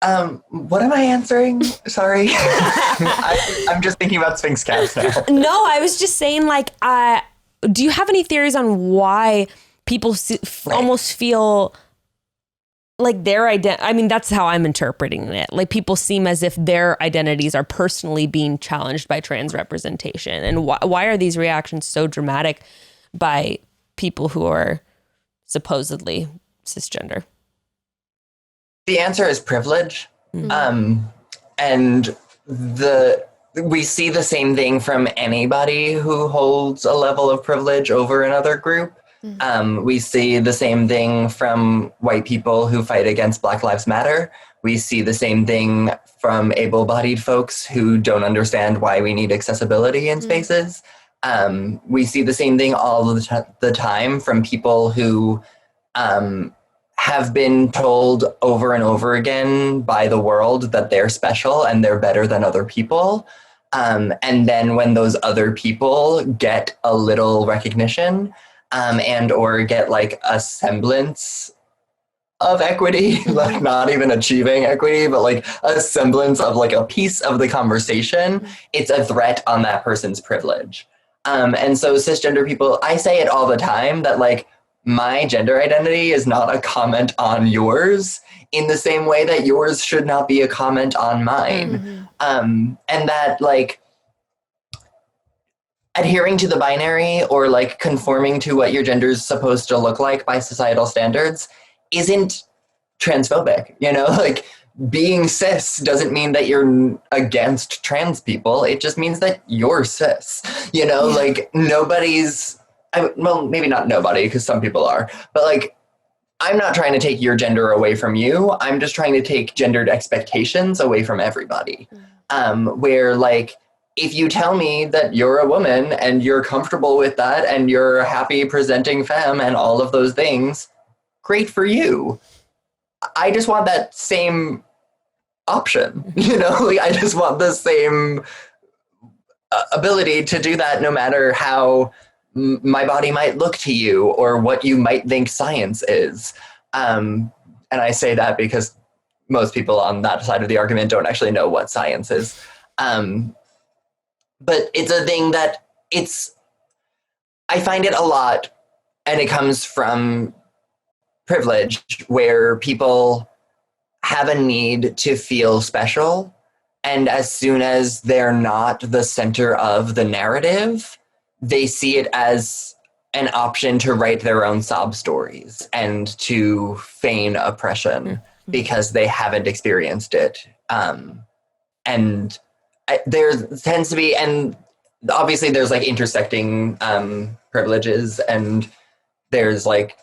What am I answering? Sorry. I'm just thinking about Sphinx cats now. No, I was just saying do you have any theories on why people almost feel like their I mean, that's how I'm interpreting it. Like people seem as if their identities are personally being challenged by trans representation. And why are these reactions so dramatic by people who are supposedly cisgender? The answer is privilege. And we see the same thing from anybody who holds a level of privilege over another group. We see the same thing from white people who fight against Black Lives Matter. We see the same thing from able-bodied folks who don't understand why we need accessibility in spaces. We see the same thing all the time from people who have been told over and over again by the world that they're special and they're better than other people. And then when those other people get a little recognition and or get like a semblance of equity, like not even achieving equity, but like a semblance of like a piece of the conversation, it's a threat on that person's privilege. And so cisgender people, I say it all the time that like my gender identity is not a comment on yours in the same way that yours should not be a comment on mine. And that like adhering to the binary or like conforming to what your gender is supposed to look like by societal standards isn't transphobic, you know, like being cis doesn't mean that you're against trans people. It just means that you're cis, you know, like nobody's, well, maybe not nobody, because some people are, but like, I'm not trying to take your gender away from you. I'm just trying to take gendered expectations away from everybody. Where like, if you tell me that you're a woman and you're comfortable with that and you're happy presenting femme and all of those things, great for you. I just want that same option, you know, like I just want the same ability to do that no matter how my body might look to you or what you might think science is. And I say that because most people on that side of the argument don't actually know what science is. But it's a thing that I find it a lot, and it comes from privilege where people have a need to feel special. And as soon as they're not the center of the narrative, they see it as an option to write their own sob stories and to feign oppression because they haven't experienced it. And there tends to be, and obviously there's like intersecting privileges, and there's like,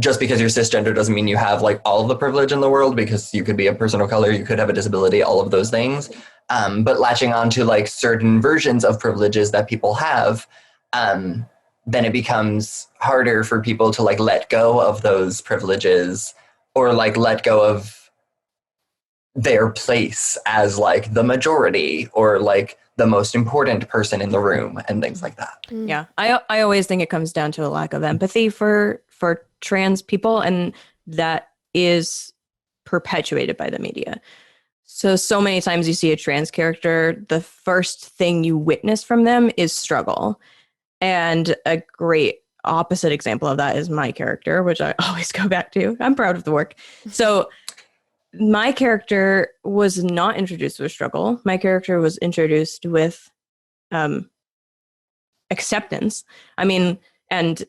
just because you're cisgender doesn't mean you have like all of the privilege in the world, because you could be a person of color, you could have a disability, all of those things. But latching on to like certain versions of privileges that people have, then it becomes harder for people to like let go of those privileges or like let go of their place as like the majority or like the most important person in the room and things like that. Yeah. I always think it comes down to a lack of empathy for trans people, and that is perpetuated by the media. So many times you see a trans character, the first thing you witness from them is struggle. And a great opposite example of that is my character, which I always go back to. I'm proud of the work. So my character was not introduced with struggle. My character was introduced with acceptance. I mean, and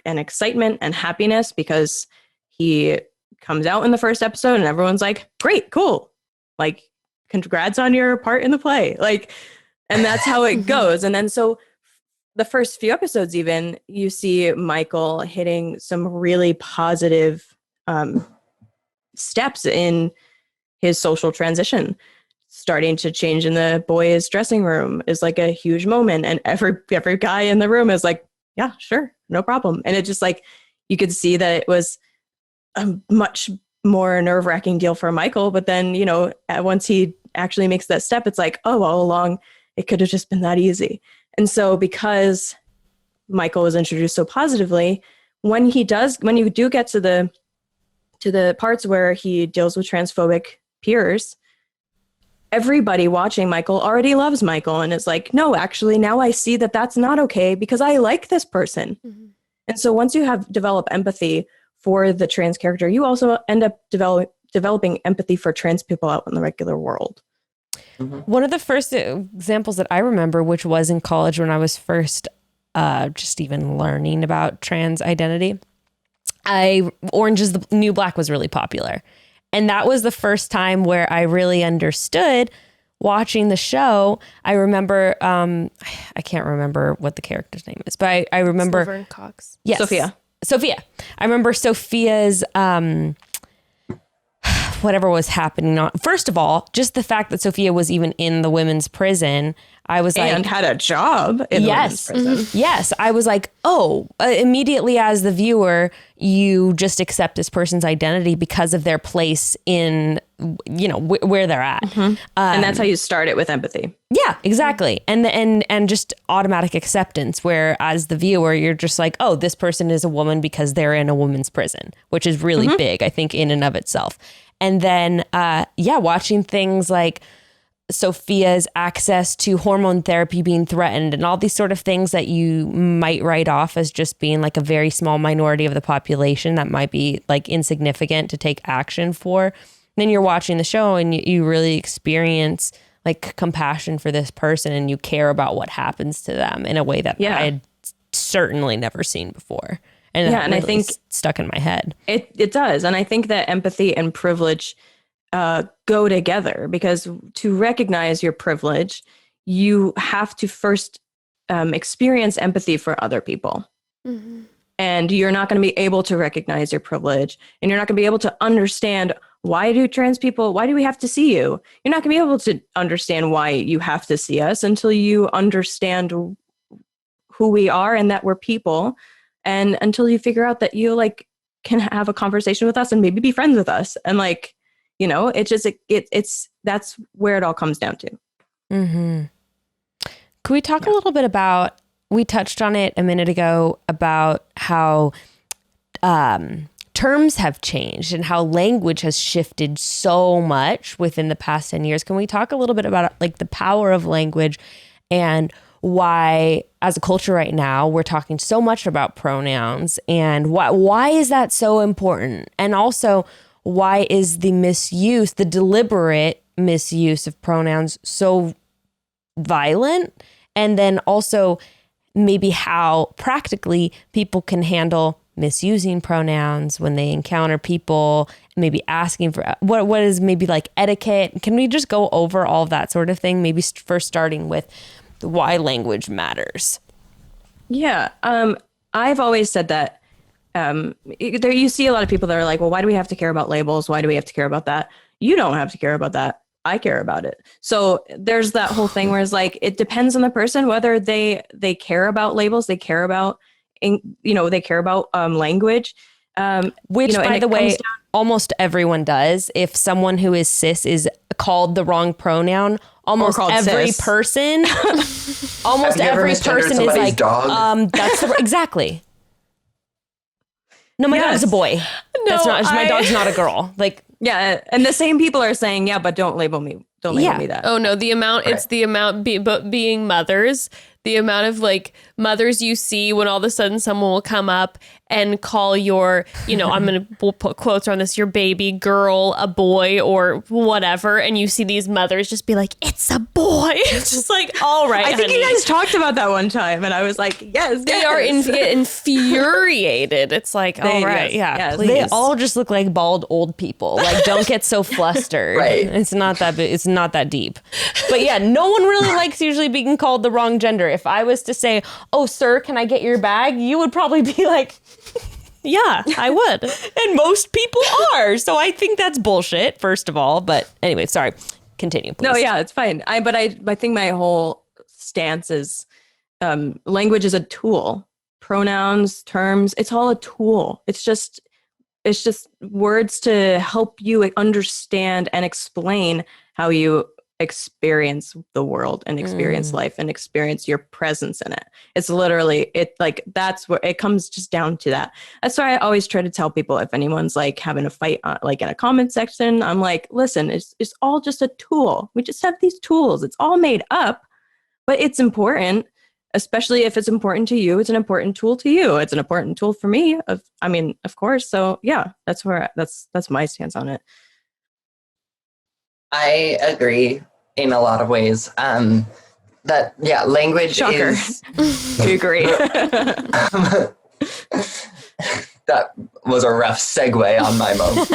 excitement and happiness, because he comes out in the first episode and everyone's like, great, cool. Like, congrats on your part in the play. Like, and that's how it goes. And then so the first few episodes, even, you see Michael hitting some really positive steps in his social transition. Starting to change in the boys' dressing room is like a huge moment. And every guy in the room is like, yeah, sure, no problem. And it just like, you could see that it was a much more nerve-wracking deal for Michael. But then, you know, once he actually makes that step, it's like, oh, all along, it could have just been that easy. And so because Michael was introduced so positively, when you do get to the parts where he deals with transphobic peers, everybody watching Michael already loves Michael. And it's like, no, actually, now I see that that's not okay because I like this person. And so once you have developed empathy for the trans character, you also end up developing empathy for trans people out in the regular world. One of the first examples that I remember, which was in college when I was first just even learning about trans identity, Orange is the New Black was really popular. And that was the first time where I really understood watching the show. I remember, I can't remember what the character's name is, but I remember. Silver and Cox. Yes. Sophia. I remember Sophia's, whatever was happening. First of all, just the fact that Sophia was even in the women's prison, I was like, and had a job in the women's prison. Yes. I was like, immediately as the viewer, you just accept this person's identity because of their place in, where they're at. And that's how you start it with empathy. Yeah, exactly. And just automatic acceptance, where as the viewer, you're just like, oh, this person is a woman because they're in a woman's prison, which is really big, I think, in and of itself. And then, watching things like Sophia's access to hormone therapy being threatened and all these sort of things that you might write off as just being like a very small minority of the population that might be like insignificant to take action for. And then you're watching the show and you really experience like compassion for this person, and you care about what happens to them in a way that I had certainly never seen before. And and I think stuck in my head. It does. And I think that empathy and privilege go together, because to recognize your privilege, you have to first experience empathy for other people. And you're not going to be able to recognize your privilege, and you're not going to be able to understand, why do we have to see you? You're not going to be able to understand why you have to see us until you understand who we are and that we're people. And until you figure out that you like can have a conversation with us and maybe be friends with us. And like, it's that's where it all comes down to. Could we talk a little bit about, we touched on it a minute ago, about how terms have changed and how language has shifted so much within the past 10 years. Can we talk a little bit about like the power of language and why, as a culture right now, we're talking so much about pronouns, and why is that so important? And also, why is the deliberate misuse of pronouns so violent? And then also maybe how practically people can handle misusing pronouns when they encounter people, maybe asking for what is maybe like etiquette. Can we just go over all of that sort of thing? Maybe first starting with why language matters. Yeah. I've always said that you see a lot of people that are like, well, why do we have to care about labels? Why do we have to care about that? You don't have to care about that. I care about it. So there's that whole thing where it's like, it depends on the person, whether they care about labels, they care about, they care about language. Which, by the way, almost everyone does. If someone who is cis is called the wrong pronoun, almost every cis. person, almost every person is like, dog? That's exactly. No, my dog's a boy. No, That's not. My dog's not a girl. Like, yeah, and the same people are saying, yeah, but don't label me. Don't label me that. Oh no, the amount. Right. It's the amount being mothers. The amount of like mothers you see when all of a sudden someone will come up and call your, we'll put quotes on this, your baby girl, a boy or whatever. And you see these mothers just be like, it's a boy. It's just like, all right. I think you guys talked about that one time. And I was like, yes. They are infuriated. It's like, all right. Yes. Please. They all just look like bald old people. Like, don't get so flustered. Right. It's not that big. It's not that deep. But yeah, no one really likes usually being called the wrong gender. If I was to say, oh, sir, can I get your bag? You would probably be like, yeah, I would. And most people are. So I think that's bullshit, first of all. But anyway, sorry. Continue, please. No, yeah, it's fine. I think my whole stance is language is a tool. Pronouns, terms, it's all a tool. It's just words to help you understand and explain how you experience the world and experience life and experience your presence in it. It's literally that's where it comes just down to that. That's why I always try to tell people, if anyone's like having a fight like in a comment section, I'm like, listen, it's all just a tool. We just have these tools. It's all made up, but it's important. especially if it's important to you. It's an important tool to you. It's an important tool for me. Of course. So yeah, that's my stance on it. I agree in a lot of ways. Language Shocker. is. We agree. That was a rough segue on my moment.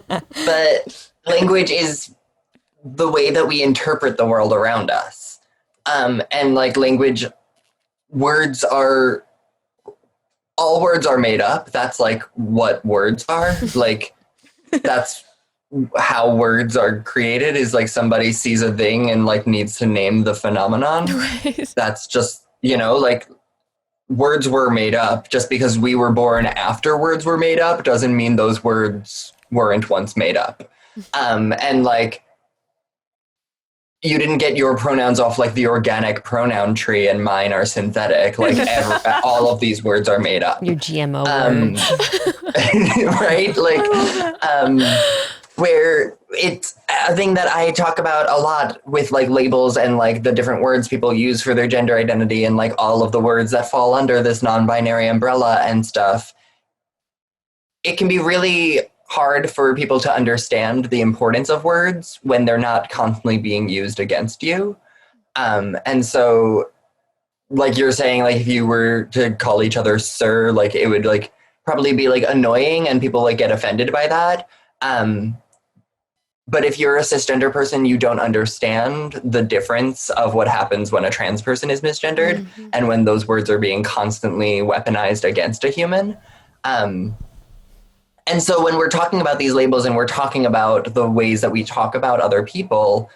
But language is the way that we interpret the world around us. And like language, all words are made up. That's like what words are. Like that's how words are created, is like somebody sees a thing and like needs to name the phenomenon. Right. That's just, like words were made up. Just because we were born after words were made up doesn't mean those words weren't once made up. And like, you didn't get your pronouns off like the organic pronoun tree, and mine are synthetic. Like all of these words are made up. Your GMO words. Right? Like, where it's a thing that I talk about a lot with like labels and like the different words people use for their gender identity, and like all of the words that fall under this non-binary umbrella and stuff. It can be really hard for people to understand the importance of words when they're not constantly being used against you. And so, like you're saying, like if you were to call each other sir, like it would like probably be like annoying and people like get offended by that. But if you're a cisgender person, you don't understand the difference of what happens when a trans person is misgendered and when those words are being constantly weaponized against a human. And so when we're talking about these labels and we're talking about the ways that we talk about other people,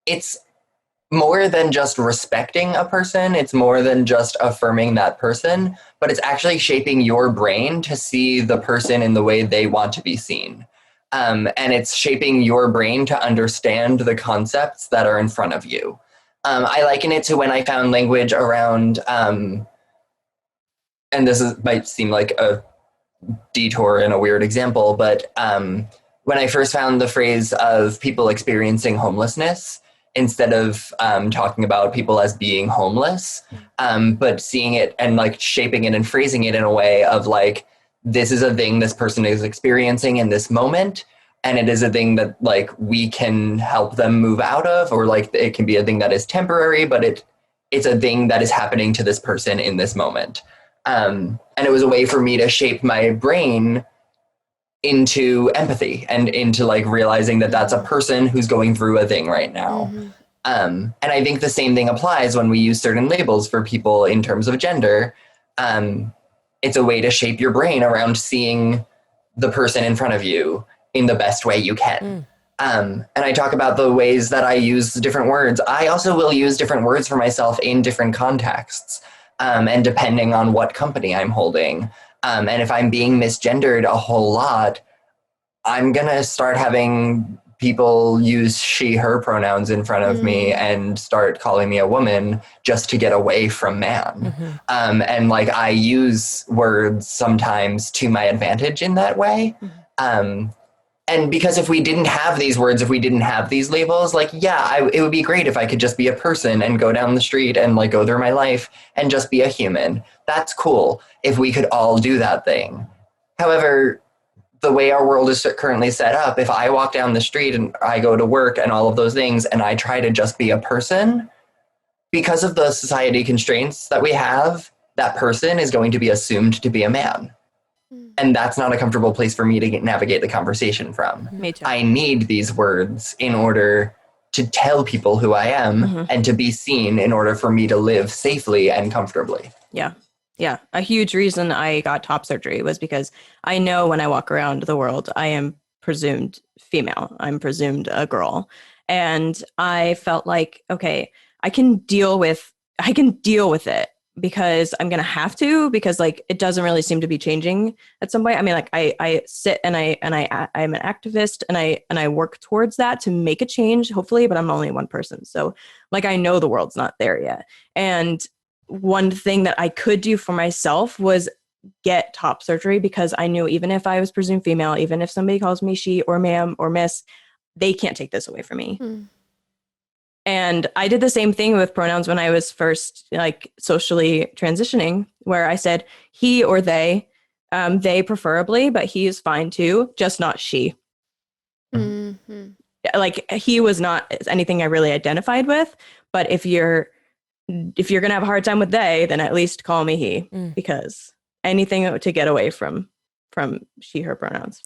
it's more than just respecting a person. It's more than just affirming that person, but it's actually shaping your brain to see the person in the way they want to be seen. And it's shaping your brain to understand the concepts that are in front of you. I liken it to when I found language around, and might seem like a detour and a weird example, but when I first found the phrase of people experiencing homelessness, instead of talking about people as being homeless, but seeing it and like shaping it and phrasing it in a way of like, this is a thing this person is experiencing in this moment, and it is a thing that like we can help them move out of, or like it can be a thing that is temporary, but it's a thing that is happening to this person in this moment. And it was a way for me to shape my brain into empathy and into like realizing that that's a person who's going through a thing right now. And I think the same thing applies when we use certain labels for people in terms of gender. It's a way to shape your brain around seeing the person in front of you in the best way you can. And I talk about the ways that I use different words. I also will use different words for myself in different contexts, and depending on what company I'm holding. And if I'm being misgendered a whole lot, I'm going to start having people use she, her pronouns in front of me and start calling me a woman just to get away from man. And like I use words sometimes to my advantage in that way. And because if we didn't have these words, if we didn't have these labels, like, yeah, it would be great if I could just be a person and go down the street and like go through my life and just be a human. That's cool if we could all do that thing. However, the way our world is currently set up, if I walk down the street and I go to work and all of those things and I try to just be a person, because of the society constraints that we have, that person is going to be assumed to be a man. And that's not a comfortable place for me to navigate the conversation from. Me too. I need these words in order to tell people who I am and to be seen in order for me to live safely and comfortably. Yeah. Yeah. A huge reason I got top surgery was because I know when I walk around the world, I am presumed female. I'm presumed a girl. And I felt like, okay, I can deal with it because I'm going to have to, because like, it doesn't really seem to be changing at some point. I mean, like I sit and I'm an activist and I work towards that to make a change, hopefully, but I'm only one person. So like, I know the world's not there yet. And one thing that I could do for myself was get top surgery, because I knew even if I was presumed female, even if somebody calls me she or ma'am or miss, they can't take this away from me. And I did the same thing with pronouns when I was first like socially transitioning, where I said he or they preferably, but he is fine too, just not she. Mm-hmm. Like he was not anything I really identified with, but if you're gonna have a hard time with they, then at least call me he, because anything to get away from she, her pronouns.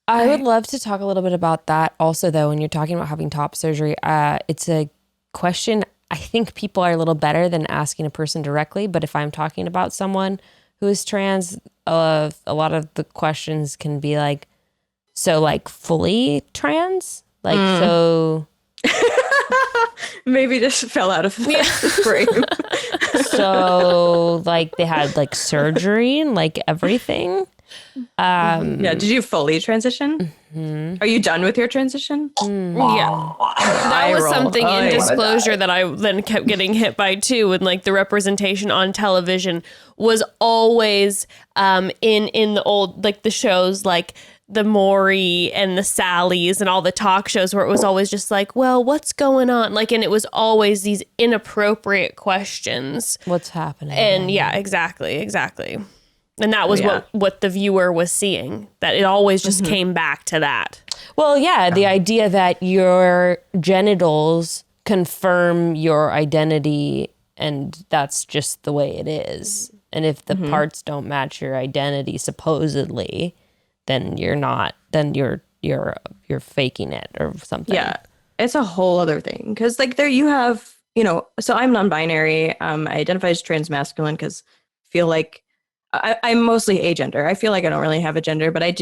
I would love to talk a little bit about that also, though, when you're talking about having top surgery. It's a question I think people are a little better than asking a person directly, but if I'm talking about someone who is trans, a lot of the questions can be like, so like fully trans? Like, so... Maybe just fell out of the frame. So like they had like surgery and like everything. Yeah. Did you fully transition? Are you done with your transition? Yeah. That was something in disclosure that I then kept getting hit by too. And like the representation on television was always in the old, like the shows like the Maury and the Sallys and all the talk shows where it was always just like, well, what's going on? Like, and it was always these inappropriate questions. What's happening? And yeah, exactly. And that was what the viewer was seeing, that it always just came back to that. Well, yeah, the idea that your genitals confirm your identity and that's just the way it is. And if the parts don't match your identity, supposedly, then you're not, then you're faking it or something. Yeah, it's a whole other thing. Because like there you have, you know, so I'm non-binary. I identify as transmasculine because I feel like I'm mostly agender. I feel like I don't really have a gender, but I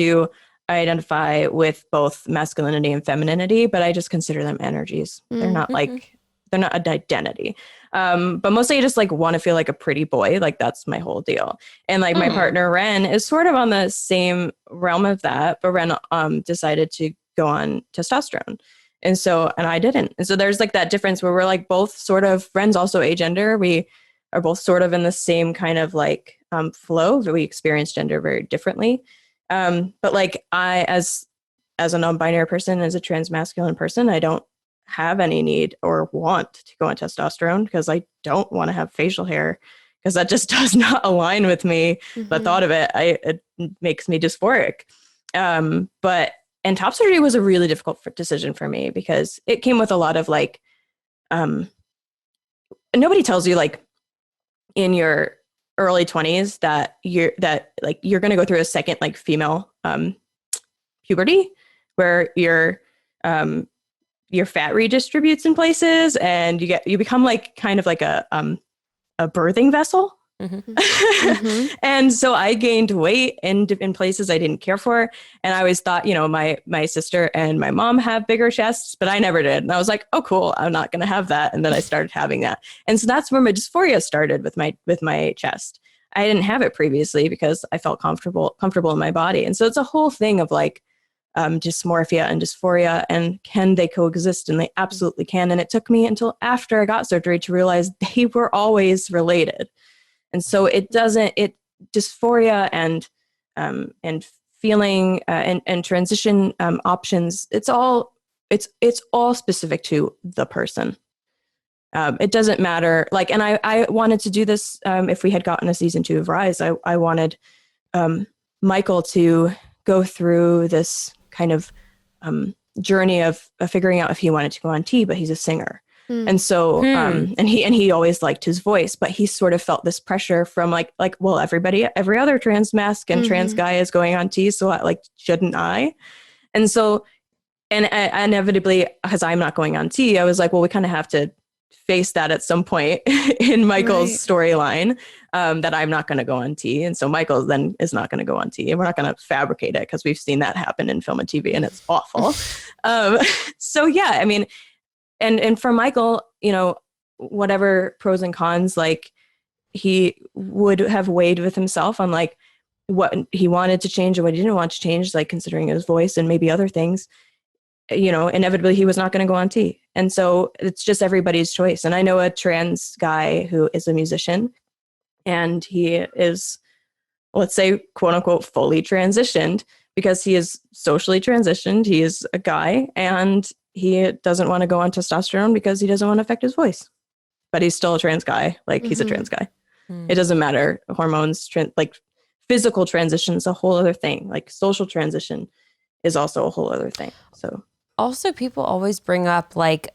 identify with both masculinity and femininity, but I just consider them energies. They're not like, they're not an identity. But mostly I just like want to feel like a pretty boy. Like that's my whole deal. And like my partner Ren is sort of on the same realm of that, but Ren decided to go on testosterone. And I didn't. And so there's like that difference where we're like both sort of, Ren's also agender. We are both sort of in the same kind of like flow, but we experience gender very differently. But like I, as a non-binary person, as a transmasculine person, I don't have any need or want to go on testosterone because I don't want to have facial hair because that just does not align with me. The thought of it makes me dysphoric. And top surgery was a really difficult decision for me because it came with a lot of like, nobody tells you like in your early 20s that you're going to go through a second like female puberty where your fat redistributes in places and you become like kind of like a birthing vessel. And so I gained weight in places I didn't care for. And I always thought, you know, my sister and my mom have bigger chests, but I never did. And I was like, oh, cool, I'm not going to have that. And then I started having that. And so that's where my dysphoria started with my chest. I didn't have it previously because I felt comfortable in my body. And so it's a whole thing of like dysmorphia and dysphoria, and can they coexist? And they absolutely can. And it took me until after I got surgery to realize they were always related. And so dysphoria and feeling and transition options, it's all specific to the person. It doesn't matter. Like, and I wanted to do this if we had gotten a season 2 of Rise. I wanted Michael to go through this kind of journey of figuring out if he wanted to go on T, but he's a singer. And so, and he always liked his voice, but he sort of felt this pressure from like, well, every other trans mask and trans guy is going on T. So shouldn't I? And so, and inevitably, because I'm not going on T, I was like, well, we kind of have to face that at some point in Michael's storyline, that I'm not going to go on T. And so Michael then is not going to go on T, and we're not going to fabricate it because we've seen that happen in film and TV and it's awful. So yeah, I mean, and for Michael, you know, whatever pros and cons, like he would have weighed with himself on like what he wanted to change and what he didn't want to change, like considering his voice and maybe other things, you know, inevitably he was not going to go on T. And so it's just everybody's choice. And I know a trans guy who is a musician and he is, let's say, quote unquote, fully transitioned because he is socially transitioned. He is a guy and he doesn't want to go on testosterone because he doesn't want to affect his voice. But he's still a trans guy. Like, he's a trans guy. It doesn't matter. Hormones, like physical transition is a whole other thing. Like social transition is also a whole other thing. So also people always bring up like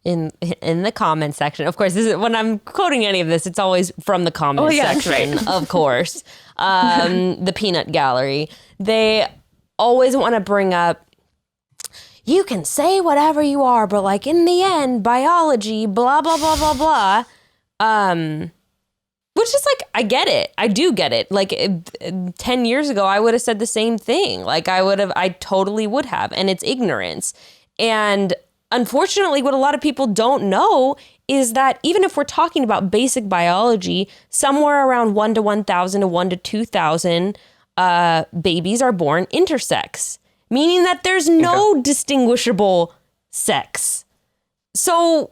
in the comment section. Of course, this is when I'm quoting any of this, it's always from the comment section, right. Of course. The peanut gallery. They always want to bring up, you can say whatever you are, but like in the end, biology, blah, blah, blah, blah, blah. Which is like, I get it. I do get it. Like 10 years ago, I would have said the same thing. Like I totally would have. And it's ignorance. And unfortunately, what a lot of people don't know is that even if we're talking about basic biology, somewhere around 1 to 1,000 to 1 to 2,000 babies are born intersex, meaning that there's no distinguishable sex. So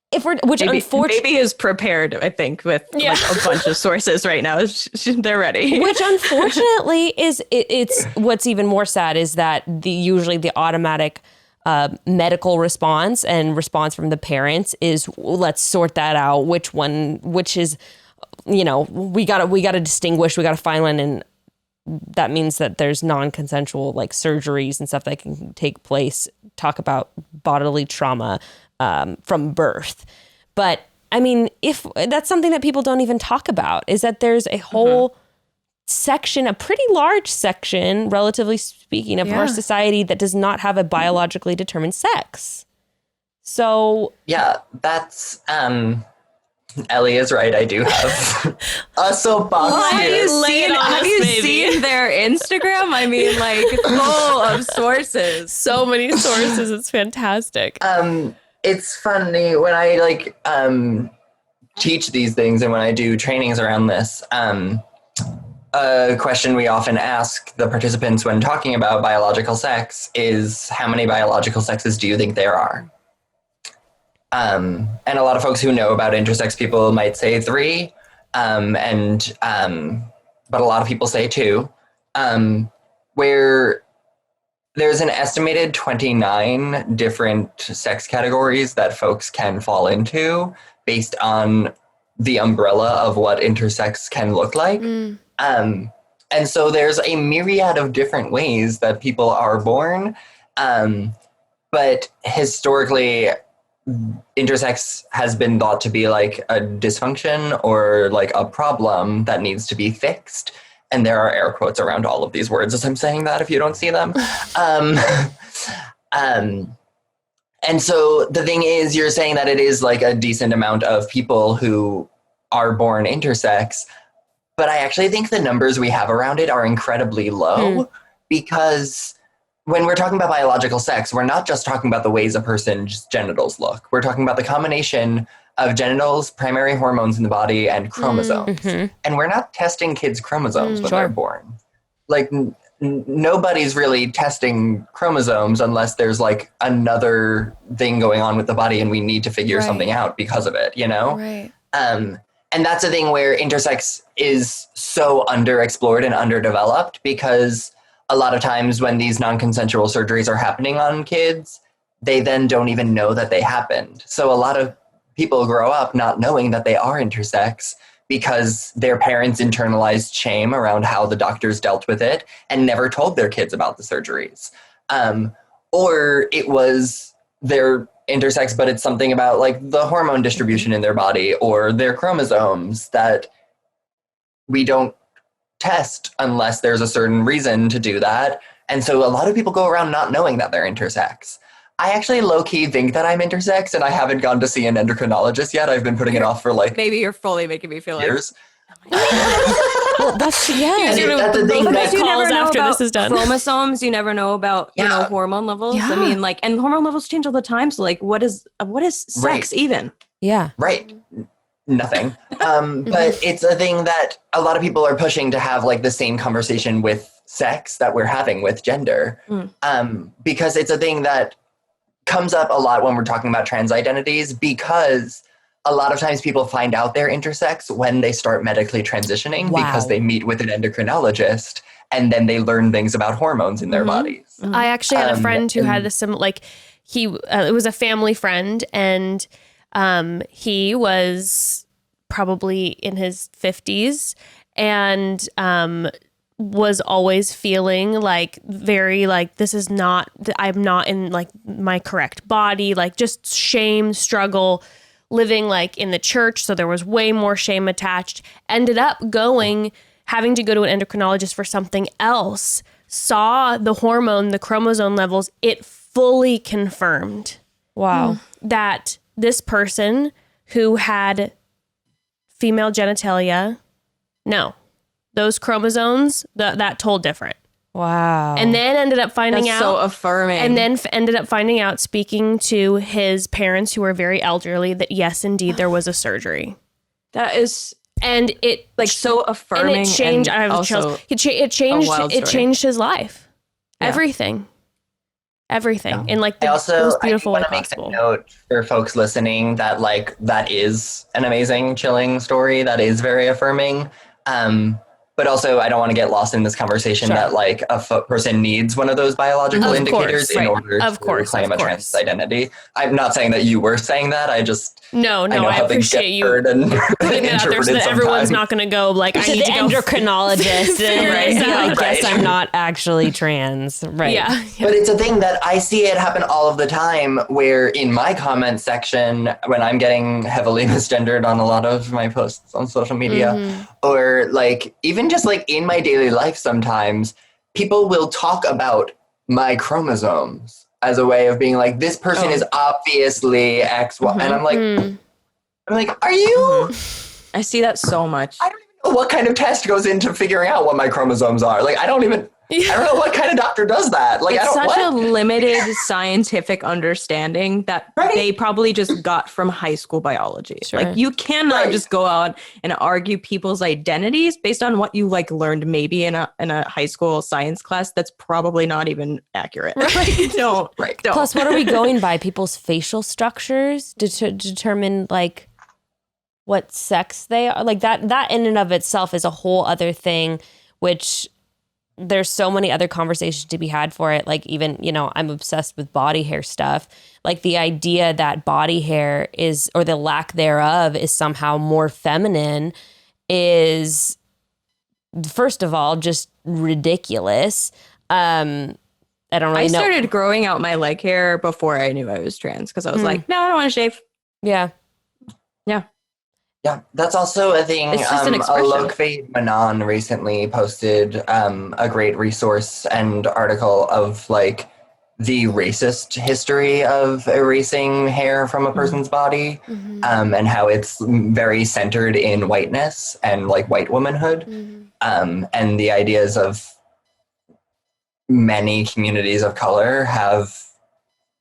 if we're, which unfortunately, baby is prepared, I think, with like a bunch of sources right now. They're ready. Which unfortunately is it's what's even more sad is that usually the automatic medical response and response from the parents is, let's sort that out. Which is, we gotta distinguish. We gotta find one, and that means that there's non-consensual like surgeries and stuff that can take place. Talk about bodily trauma from birth. But I mean, if that's something that people don't even talk about, is that there's a whole section, a pretty large section, relatively speaking, of our society that does not have a biologically determined sex. So yeah, that's Ellie is right. I do have a soapbox here. Have you seen their Instagram? I mean, like, full of sources. So many sources. It's fantastic. It's funny when I teach these things and when I do trainings around this. A question we often ask the participants when talking about biological sex is, how many biological sexes do you think there are? And a lot of folks who know about intersex people might say 3, but a lot of people say 2, where there's an estimated 29 different sex categories that folks can fall into based on the umbrella of what intersex can look like. And so there's a myriad of different ways that people are born. But historically, intersex has been thought to be like a dysfunction or like a problem that needs to be fixed. And there are air quotes around all of these words as I'm saying that, if you don't see them. And so the thing is, you're saying that it is like a decent amount of people who are born intersex, but I actually think the numbers we have around it are incredibly low because when we're talking about biological sex, we're not just talking about the ways a person's genitals look. We're talking about the combination of genitals, primary hormones in the body, and chromosomes. And we're not testing kids' chromosomes when they're born. Like, nobody's really testing chromosomes unless there's like another thing going on with the body and we need to figure something out because of it, you know? Right. And that's a thing where intersex is so underexplored and underdeveloped because a lot of times when these non-consensual surgeries are happening on kids, they then don't even know that they happened. So a lot of people grow up not knowing that they are intersex because their parents internalized shame around how the doctors dealt with it and never told their kids about the surgeries. Or it was their intersex, but it's something about like the hormone distribution in their body or their chromosomes that we don't test unless there's a certain reason to do that. And so a lot of people go around not knowing that they're intersex. I actually low-key think that I'm intersex and I haven't gone to see an endocrinologist yet. I've been putting it off for like maybe you're fully making me feel years. Well, that's That's the thing that you never know after about this is done. chromosomes. You never know about hormone levels. I mean, like, and hormone levels change all the time. So, like, what is sex even? Yeah, right. Nothing. But it's a thing that a lot of people are pushing to have like the same conversation with sex that we're having with gender, because it's a thing that comes up a lot when we're talking about trans identities, because a lot of times people find out they're intersex when they start medically transitioning because they meet with an endocrinologist and then they learn things about hormones in their bodies. I actually had a friend who had this like it was a family friend, and he was probably in his 50s, and was always feeling like very like, this is not, I'm not in like my correct body, like just shame, struggle, living like in the church. So there was way more shame attached. Ended up having to go to an endocrinologist for something else, saw the hormone, the chromosome levels. It fully confirmed that this person who had female genitalia, no, those chromosomes, that told different. Wow. And then ended up finding out. So affirming. And then ended up finding out, speaking to his parents who were very elderly, that yes, indeed, there was a surgery. That is, and it like, so affirming. And it changed. I have also chills. It changed. It changed his life. Yeah. Everything. Yeah. In like the most beautiful way possible. I want to make a note for folks listening that like that is an amazing, chilling story. That is very affirming. But also, I don't want to get lost in this conversation that like a person needs one of those biological indicators in order to claim a trans identity. I'm not saying that you were saying that. I just I appreciate you putting it out there so that everyone's not going to go like, I need to go endocrinologist. And I guess I'm not actually trans. Right. Yeah. But it's a thing that I see it happen all of the time, where in my comment section, when I'm getting heavily misgendered on a lot of my posts on social media, or like even just like in my daily life, sometimes people will talk about my chromosomes as a way of being like, this person is obviously X, Y. And I'm like, are you? I see that so much. I don't even know what kind of test goes into figuring out what my chromosomes are. Like, I don't know what kind of doctor does that. Like, it's such a limited scientific understanding that they probably just got from high school biology. Sure. Like, you cannot just go out and argue people's identities based on what you like learned maybe in a high school science class. That's probably not even accurate. Like, don't. Plus, what are we going by? People's facial structures to determine like what sex they are. Like that in and of itself is a whole other thing, which there's so many other conversations to be had for it. Like, even, I'm obsessed with body hair stuff. Like, the idea that body hair is, or the lack thereof, is somehow more feminine is, first of all, just ridiculous. I don't really know. I started growing out my leg hair before I knew I was trans, because I was like, no, I don't want to shave. Yeah. Yeah, that's also a thing. It's just an expression. Awkwafina Manon recently posted a great resource and article of like the racist history of erasing hair from a person's body, and how it's very centered in whiteness and like white womanhood, and the ideas of many communities of color have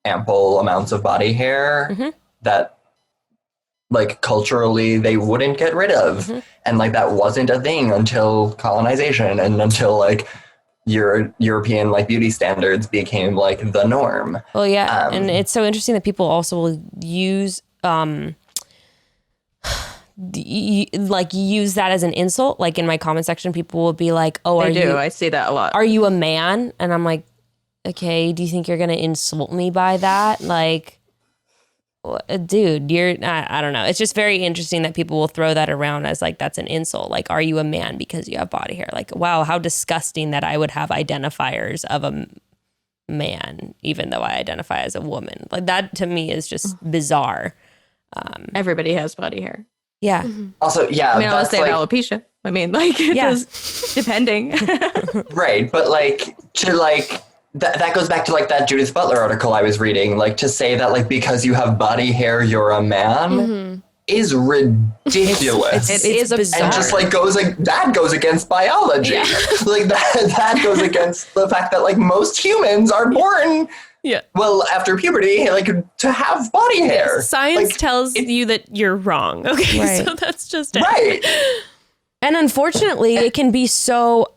ample amounts of body hair that like culturally they wouldn't get rid of. And like that wasn't a thing until colonization and until like European like beauty standards became like the norm. Well, yeah. And it's so interesting that people also will use use that as an insult. Like, in my comment section, people will be like, oh, I see that a lot. Are you a man? And I'm like, okay, do you think you're gonna insult me by that? Like, dude, I don't know. It's just very interesting that people will throw that around as like, that's an insult. Like, are you a man because you have body hair? Like, wow, how disgusting that I would have identifiers of a man, even though I identify as a woman. Like, that to me is just bizarre. Everybody has body hair. Yeah. Also, yeah. I mean, unless they have alopecia. I mean, like, it does, depending. Right, but like, to like, that goes back to like that Judith Butler article I was reading, like to say that like because you have body hair you're a man is ridiculous. It is bizarre. And just like goes against biology. Like that goes against the fact that like most humans are born well after puberty like to have body hair. Science like, tells you that you're wrong. Okay, right. So that's just it. Right. And unfortunately, it can be so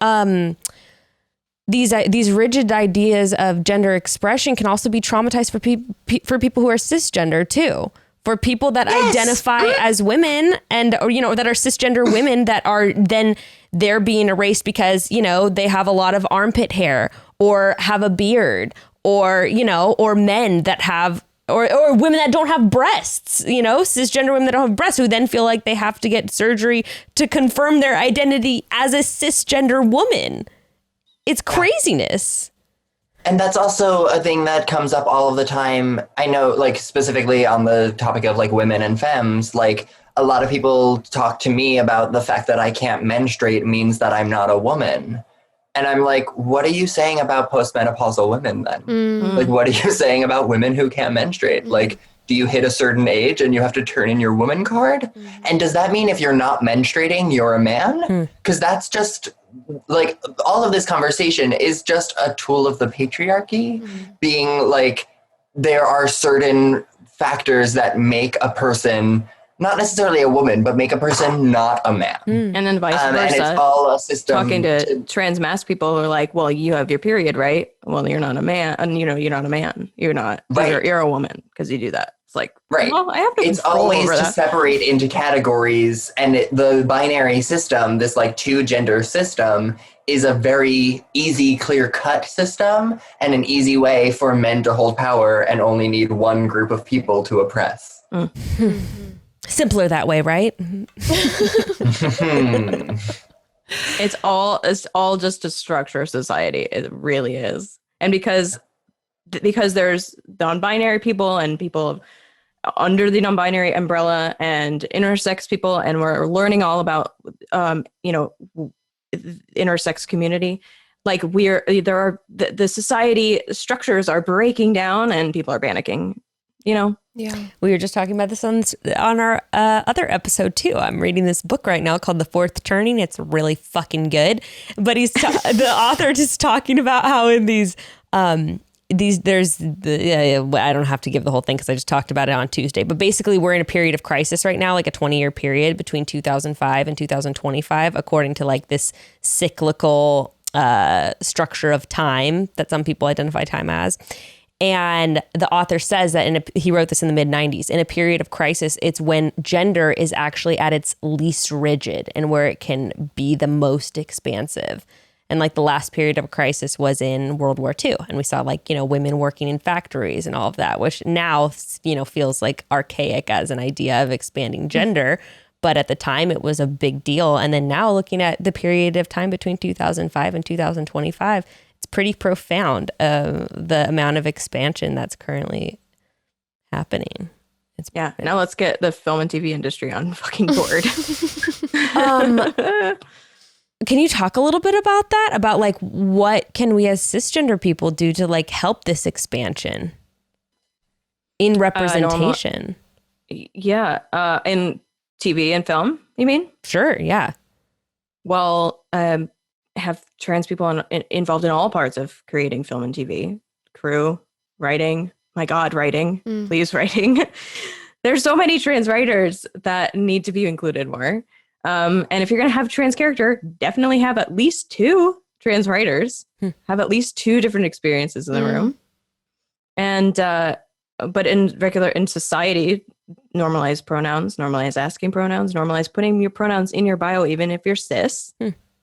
these rigid ideas of gender expression can also be traumatized for people who are cisgender too. For people that identify as women and, or, that are cisgender women that are then they're being erased because, they have a lot of armpit hair or have a beard or, you know, or men that have, or women that don't have breasts, you know, cisgender women that don't have breasts who then feel like they have to get surgery to confirm their identity as a cisgender woman. It's craziness. And that's also a thing that comes up all of the time. I know, like, specifically on the topic of, like, women and femmes, like, a lot of people talk to me about the fact that I can't menstruate means that I'm not a woman. And I'm like, what are you saying about postmenopausal women then? Like, what are you saying about women who can't menstruate? Like, do you hit a certain age and you have to turn in your woman card? And does that mean if you're not menstruating, you're a man? Because that's just, like, all of this conversation is just a tool of the patriarchy, being like, there are certain factors that make a person not necessarily a woman, but make a person not a man. And then vice versa. And it's all a system. Talking to trans mass people who are like, well, you have your period, right? Well, you're not a man. And, you know, you're not a man. You're not. Right. You're a woman because you do that. It's like, right. Well, I have to It's control always over to that. separate into categories. And the binary system, this like two gender system, is a very easy, clear-cut system and an easy way for men to hold power and only need one group of people to oppress. Simpler that way, right? It's all just a structure of society. It really is. And because there's non-binary people and people under the non-binary umbrella and intersex people, and we're learning all about you know, intersex community. Like the society structures are breaking down and people are panicking, you know? Yeah. We were just talking about this on our other episode too. I'm reading this book right now called The Fourth Turning. It's really fucking good. But the author just talking about how in these there's the I don't have to give the whole thing because I just talked about it on Tuesday. But basically, we're in a period of crisis right now, like a 20-year period between 2005 and 2025, according to like this cyclical structure of time that some people identify time as. And the author says that he wrote this in the mid-90s. In a period of crisis, it's when gender is actually at its least rigid and where it can be the most expansive. And like the last period of crisis was in World War II. And we saw like, you know, women working in factories and all of that, which now, you know, feels like archaic as an idea of expanding gender. But at the time, it was a big deal. And then now looking at the period of time between 2005 and 2025, it's pretty profound, the amount of expansion that's currently happening. Now let's get the film and TV industry on fucking board. Can you talk a little bit about that? About like, what can we as cisgender people do to like help this expansion in representation? In TV and film, you mean? Sure, yeah. Well, have trans people involved in all parts of creating film and TV. Crew, writing, my God, writing, please writing. There's so many trans writers that need to be included more. And if you're going to have a trans character, definitely have at least 2 trans writers, have at least 2 different experiences in the room. And, but in society, normalize pronouns, normalize asking pronouns, normalize putting your pronouns in your bio, even if you're cis,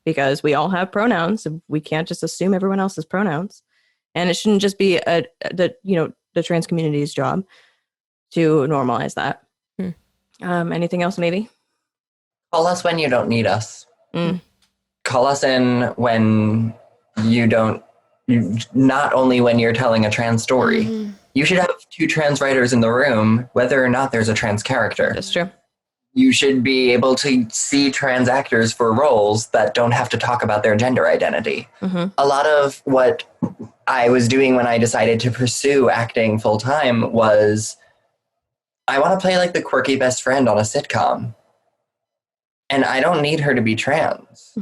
because we all have pronouns. So we can't just assume everyone else's pronouns. And it shouldn't just be the trans community's job to normalize that. Anything else, maybe? Call us when you don't need us. Call us in when you don't, not only when you're telling a trans story. You should have 2 trans writers in the room, whether or not there's a trans character. That's true. You should be able to see trans actors for roles that don't have to talk about their gender identity. A lot of what I was doing when I decided to pursue acting full time was, I want to play like the quirky best friend on a sitcom. And I don't need her to be trans.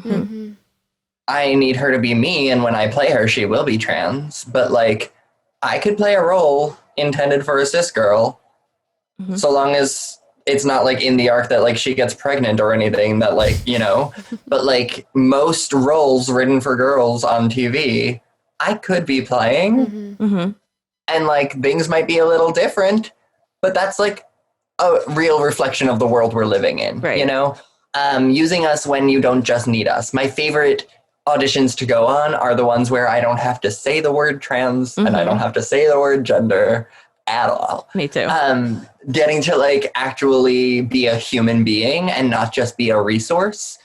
I need her to be me, and when I play her, she will be trans. But like, I could play a role intended for a cis girl, so long as it's not like in the arc that like she gets pregnant or anything that like, you know, but like most roles written for girls on TV, I could be playing. And like things might be a little different, but that's like a real reflection of the world we're living in, you know? Using us when you don't just need us. My favorite auditions to go on are the ones where I don't have to say the word trans and I don't have to say the word gender at all. Me too. Getting to like actually be a human being and not just be a resource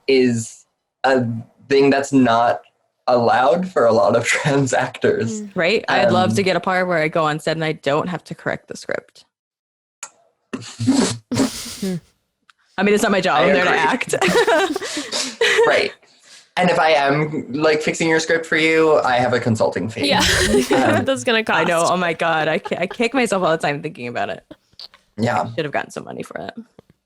is a thing that's not allowed for a lot of trans actors. Right? I'd love to get a part where I go on set and I don't have to correct the script. I mean, it's not my job. I'm there to act. Right. And if I am like fixing your script for you, I have a consulting fee. Yeah. That's going to cost. I know. Oh my God. I kick myself all the time thinking about it. Yeah. Should have gotten some money for it.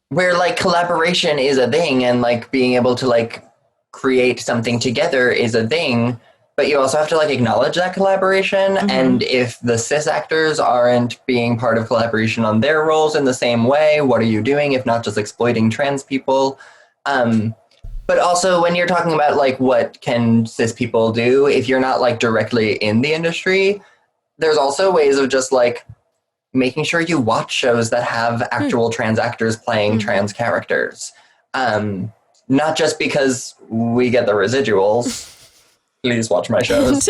Where like collaboration is a thing and like being able to like create something together is a thing, but you also have to like acknowledge that collaboration. And if the cis actors aren't being part of collaboration on their roles in the same way, what are you doing if not just exploiting trans people? But also when you're talking about like what can cis people do, if you're not like directly in the industry, there's also ways of just like making sure you watch shows that have actual trans actors playing trans characters. Not just because we get the residuals. Please watch my shows.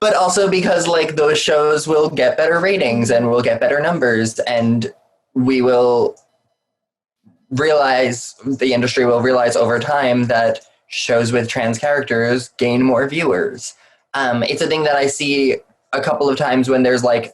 But also because like those shows will get better ratings and will get better numbers, and we will realize, the industry will realize over time that shows with trans characters gain more viewers. It's a thing that I see a couple of times when there's like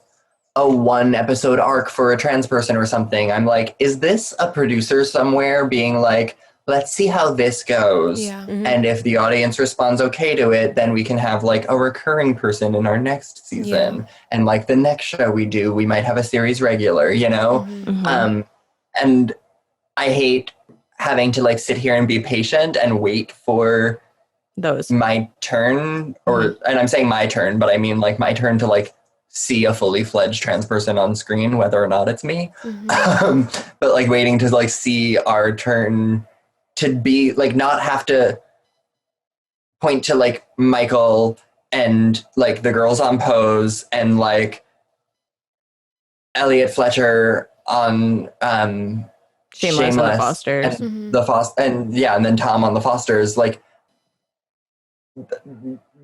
a 1 episode arc for a trans person or something. I'm like, is this a producer somewhere being like, let's see how this goes. Yeah. And if the audience responds okay to it, then we can have like a recurring person in our next season. Yeah. And like the next show we do, we might have a series regular, you know? And I hate having to like sit here and be patient and wait for Those. my turn, or and I'm saying my turn, but I mean like my turn to like see a fully fledged trans person on screen, whether or not it's me. But like waiting to like see our turn to be like not have to point to like Michael and like the girls on Pose and like Elliot Fletcher on Shameless and the Fosters. and and then Tom on the Fosters, like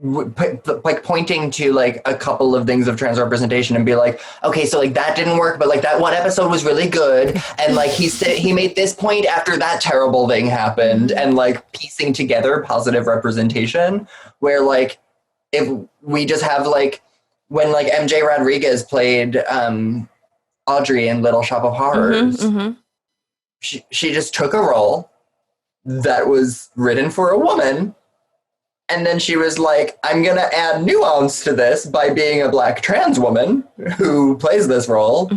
like pointing to like a couple of things of trans representation and be like, okay, so like that didn't work, but like that one episode was really good, and like he made this point after that terrible thing happened, and like piecing together positive representation, where like if we just have like when like MJ Rodriguez played Audrey in Little Shop of Horrors, she just took a role that was written for a woman. And then she was like, I'm going to add nuance to this by being a Black trans woman who plays this role.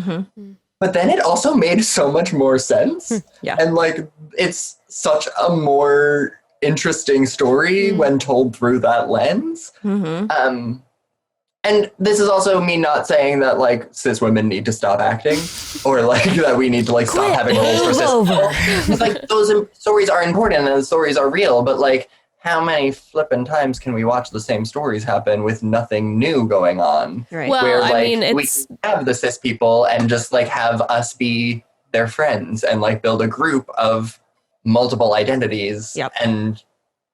But then it also made so much more sense. Yeah. And like, it's such a more interesting story when told through that lens. And this is also me not saying that like cis women need to stop acting or like that we need to like stop having roles for cis people. It's like those stories are important and those stories are real, but like, how many flippin' times can we watch the same stories happen with nothing new going on? Right. Well, Where like I mean, we have the cis people and just like have us be their friends and like build a group of multiple identities and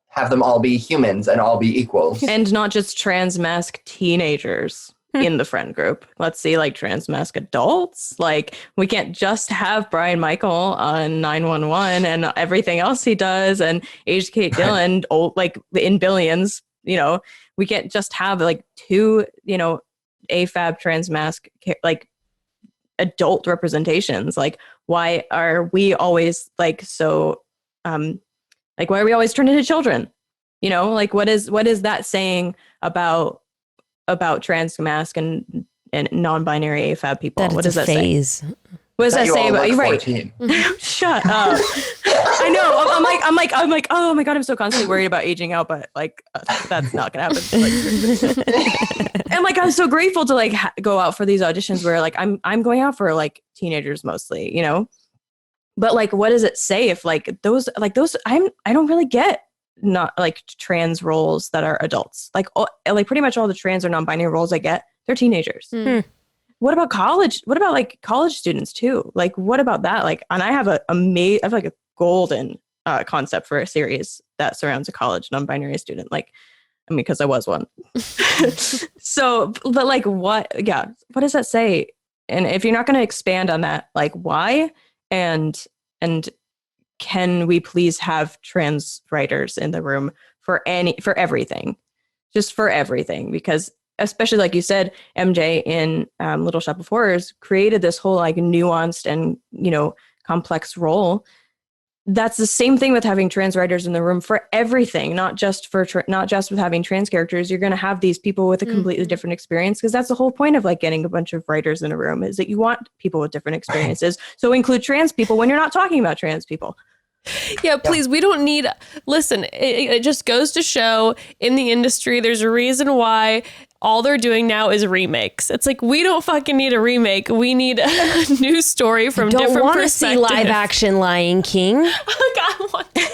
have them all be humans and all be equals. And not just trans mask teenagers in the friend group. Let's see, like trans mask adults. Like we can't just have Brian Michael on 911 and everything else he does and Age Kate Dillon, old, like in Billions, you know, we can't just have like 2, you know, AFAB trans mask like adult representations. Like why are we always like so like why are we always turned into children? You know, like what is that saying about trans mask and non-binary AFAB people? That what does that phase. say? What does that say about you? Right. Shut up. I know. I'm like, oh my God, I'm so constantly worried about aging out, but like, that's not gonna happen. Like, and like, I'm so grateful to like go out for these auditions where like, I'm going out for like teenagers mostly, you know, but like, what does it say if like those, I don't really get not like trans roles that are adults. Like pretty much all the trans or non-binary roles I get, they're teenagers. What about college? What about like college students too? Like, what about that? Like, and I have I have like a golden concept for a series that surrounds a college non-binary student. Like, I mean, because I was one. So, but like, what does that say? And if you're not going to expand on that, like, why? And can we please have trans writers in the room for everything, just for everything? Because especially like you said, MJ in Little Shop of Horrors created this whole like nuanced and, you know, complex role. That's the same thing with having trans writers in the room for everything, not just with having trans characters. You're going to have these people with a completely different experience, because that's the whole point of like getting a bunch of writers in a room, is that you want people with different experiences. So include trans people when you're not talking about trans people. Yeah, please. We don't need. Listen, it just goes to show in the industry, there's a reason why all they're doing now is remakes. It's like, we don't fucking need a remake. We need a new story from different perspectives. Don't want to see live action Lion King.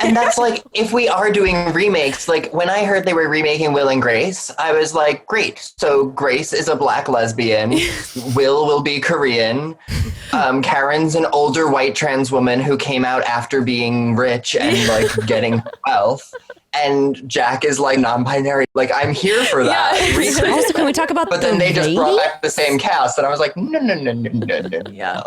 And that's like, if we are doing remakes, like when I heard they were remaking Will and Grace, I was like, great. So Grace is a Black lesbian. Will be Korean. Karen's an older white trans woman who came out after being rich and like getting wealth. And Jack is like non-binary. Like, I'm here for that. Yeah. Also, can we talk about But then they just brought back the same cast, and I was like, no. Yeah.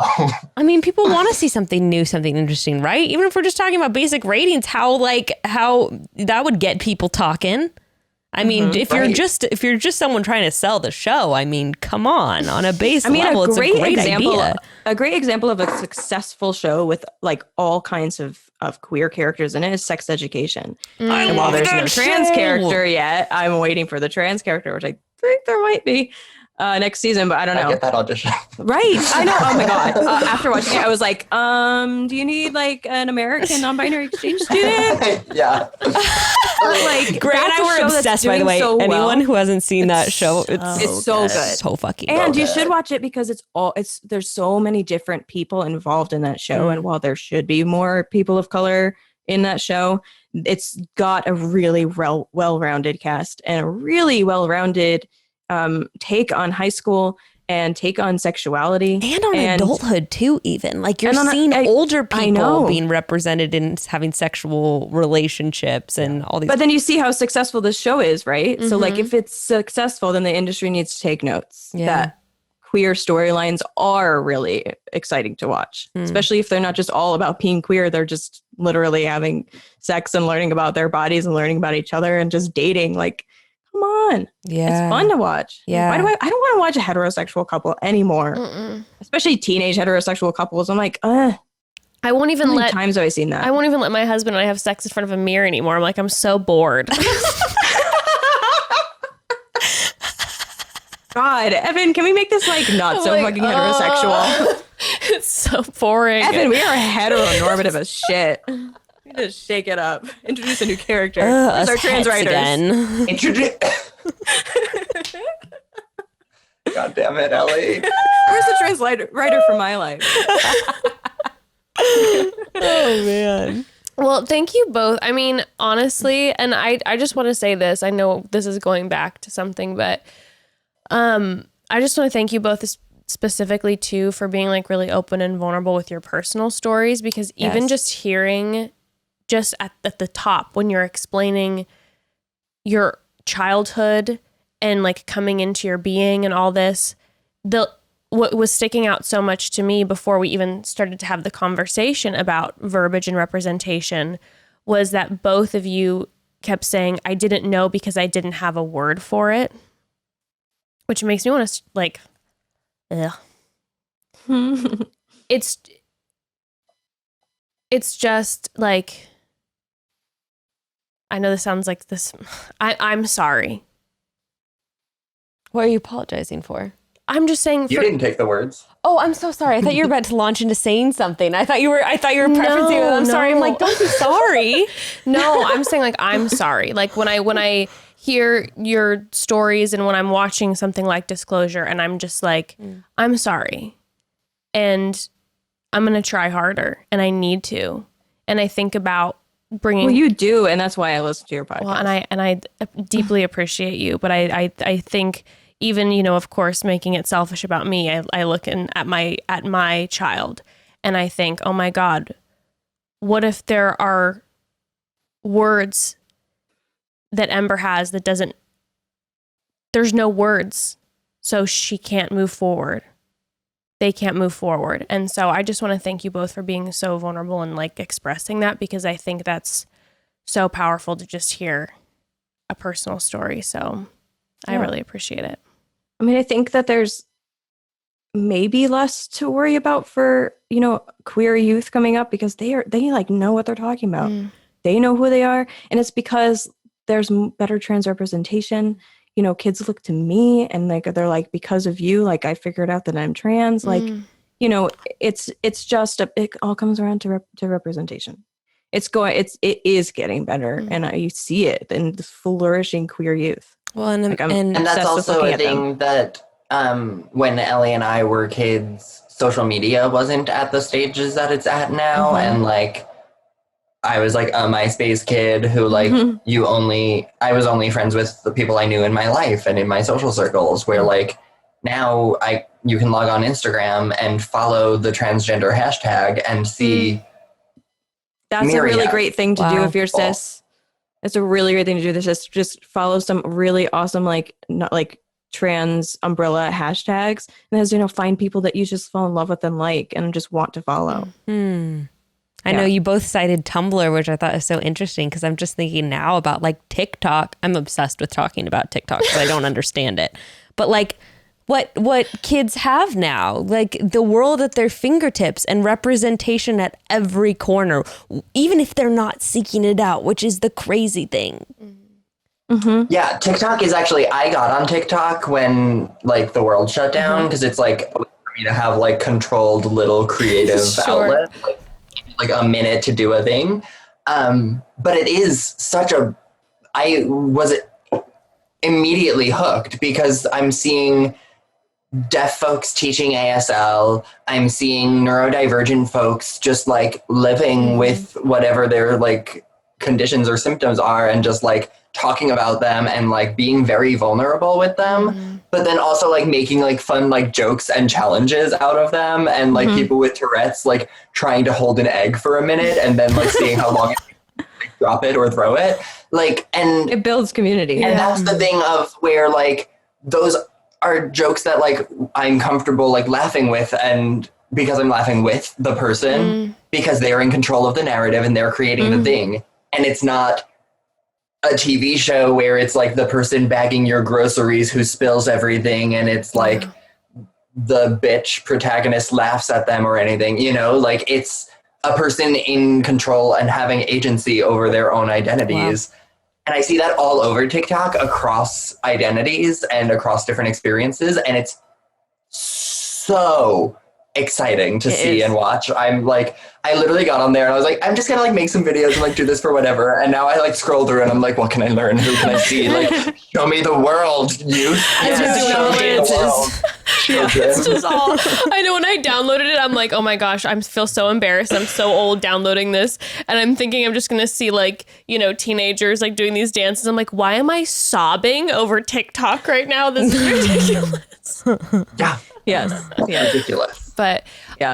I mean, people want to see something new, something interesting, right? Even if we're just talking about basic ratings, how that would get people talking. I mean, if you're just someone trying to sell the show, I mean, come on a base level, it's a great idea. A great example of a successful show with like all kinds of queer characters in it is Sex Education. And while there's no trans character yet, I'm waiting for the trans character, which I think there might be next season, but I don't know. I get that audition. Right. I know. Oh my God. After watching it, I was like, do you need like an American non-binary exchange student? Yeah. Like, Grant and I were obsessed, by the way. So Anyone who hasn't seen that show, it's so good. So fucking and good. You should watch it because there's so many different people involved in that show. And while there should be more people of color in that show, it's got a really well-rounded cast and a really well-rounded take on high school and take on sexuality and on adulthood too. Even like you're seeing older people being represented in having sexual relationships and all these. But then you see how successful this show is, right? So like, if it's successful, then the industry needs to take notes that queer storylines are really exciting to watch, especially if they're not just all about being queer. They're just literally having sex and learning about their bodies and learning about each other and just dating. Like, come on. Yeah. It's fun to watch. Yeah. I don't want to watch a heterosexual couple anymore. Especially teenage heterosexual couples. I'm like, I won't even how many times have I seen that? I won't even let my husband and I have sex in front of a mirror anymore. I'm like, I'm so bored. God, Evan, can we make this like not so fucking heterosexual? It's so boring. Evan, we are heteronormative as shit. We need to shake it up. Introduce a new character. Where's our trans writers? Again. God damn it, Ellie. Where's the trans writer for my life? Oh man. Well, thank you both. I mean, honestly, and I just want to say this. I know this is going back to something, but I just want to thank you both specifically too for being like really open and vulnerable with your personal stories, because even just hearing just at the top when you're explaining your childhood and like coming into your being and all this, what was sticking out so much to me before we even started to have the conversation about verbiage and representation was that both of you kept saying, I didn't know because I didn't have a word for it, which makes me want to like, ugh. It's just like, I know this sounds like this. I'm sorry. What are you apologizing for? I'm just saying. You didn't take the words. Oh, I'm so sorry. I thought you were about to launch into saying something. I thought you were preferencing it. I'm sorry. I'm like, don't be sorry. No, I'm saying like, I'm sorry. Like when I hear your stories and when I'm watching something like Disclosure and I'm just like, I'm sorry. And I'm going to try harder and I need to. And I think about bringing. Well, you do. And that's why I listen to your podcast. Well, and I deeply appreciate you. But I think even, you know, of course, making it selfish about me, I look at my child and I think, oh my God, what if there are words that Ember has there's no words. So she can't move forward. They can't move forward. And so I just want to thank you both for being so vulnerable and like expressing that, because I think that's so powerful to just hear a personal story. So I really appreciate it. I mean, I think that there's maybe less to worry about for, queer youth coming up, because they like know what they're talking about. They know who they are. And it's because there's better trans representation. Kids look to me and like, they're like, because of you, like I figured out that I'm trans. Like, it's just, it all comes around to representation. It is getting better. And you see it in the flourishing queer youth. Well, and that's also a thing that when Ellie and I were kids, social media wasn't at the stages that it's at now. And like, I was like a MySpace kid who like I was only friends with the people I knew in my life and in my social circles, where like now you can log on Instagram and follow the transgender hashtag and see. That's a really great thing to do if you're cis. It's a really great thing to do. This just follow some really awesome, like not like trans umbrella hashtags, and as find people that you just fall in love with and like, and just want to follow. I know you both cited Tumblr, which I thought was so interesting, because I'm just thinking now about like TikTok. I'm obsessed with talking about TikTok because I don't understand it. But like what kids have now, like the world at their fingertips and representation at every corner, even if they're not seeking it out, which is the crazy thing. Yeah, TikTok is actually, I got on TikTok when like the world shut down, because it's like for me to have like controlled little creative outlet. Like a minute to do a thing. But it is I was immediately hooked, because I'm seeing deaf folks teaching ASL. I'm seeing neurodivergent folks just like living with whatever their like conditions or symptoms are, and just like talking about them and like being very vulnerable with them, but then also like making like fun like jokes and challenges out of them, and like people with Tourette's like trying to hold an egg for a minute and then like seeing how long it takes to like, drop it or throw it, like, and it builds community. And that's the thing of where like those are jokes that like I'm comfortable like laughing with, and because I'm laughing with the person because they're in control of the narrative and they're creating the thing, and it's not a TV show where it's like the person bagging your groceries who spills everything, and it's like the bitch protagonist laughs at them or anything, like it's a person in control and having agency over their own identities. And I see that all over TikTok across identities and across different experiences, and it's so exciting to see and watch. I'm like, I literally got on there and I was like, I'm just gonna like make some videos and like do this for whatever. And now I like scroll through and I'm like, what can I learn? Who can I see? Like, show me the world, youth. It's just all. I know when I downloaded it, I'm like, oh my gosh, I feel so embarrassed. I'm so old downloading this, and I'm thinking I'm just gonna see like teenagers like doing these dances. I'm like, why am I sobbing over TikTok right now? This is ridiculous. Yes, ridiculous. But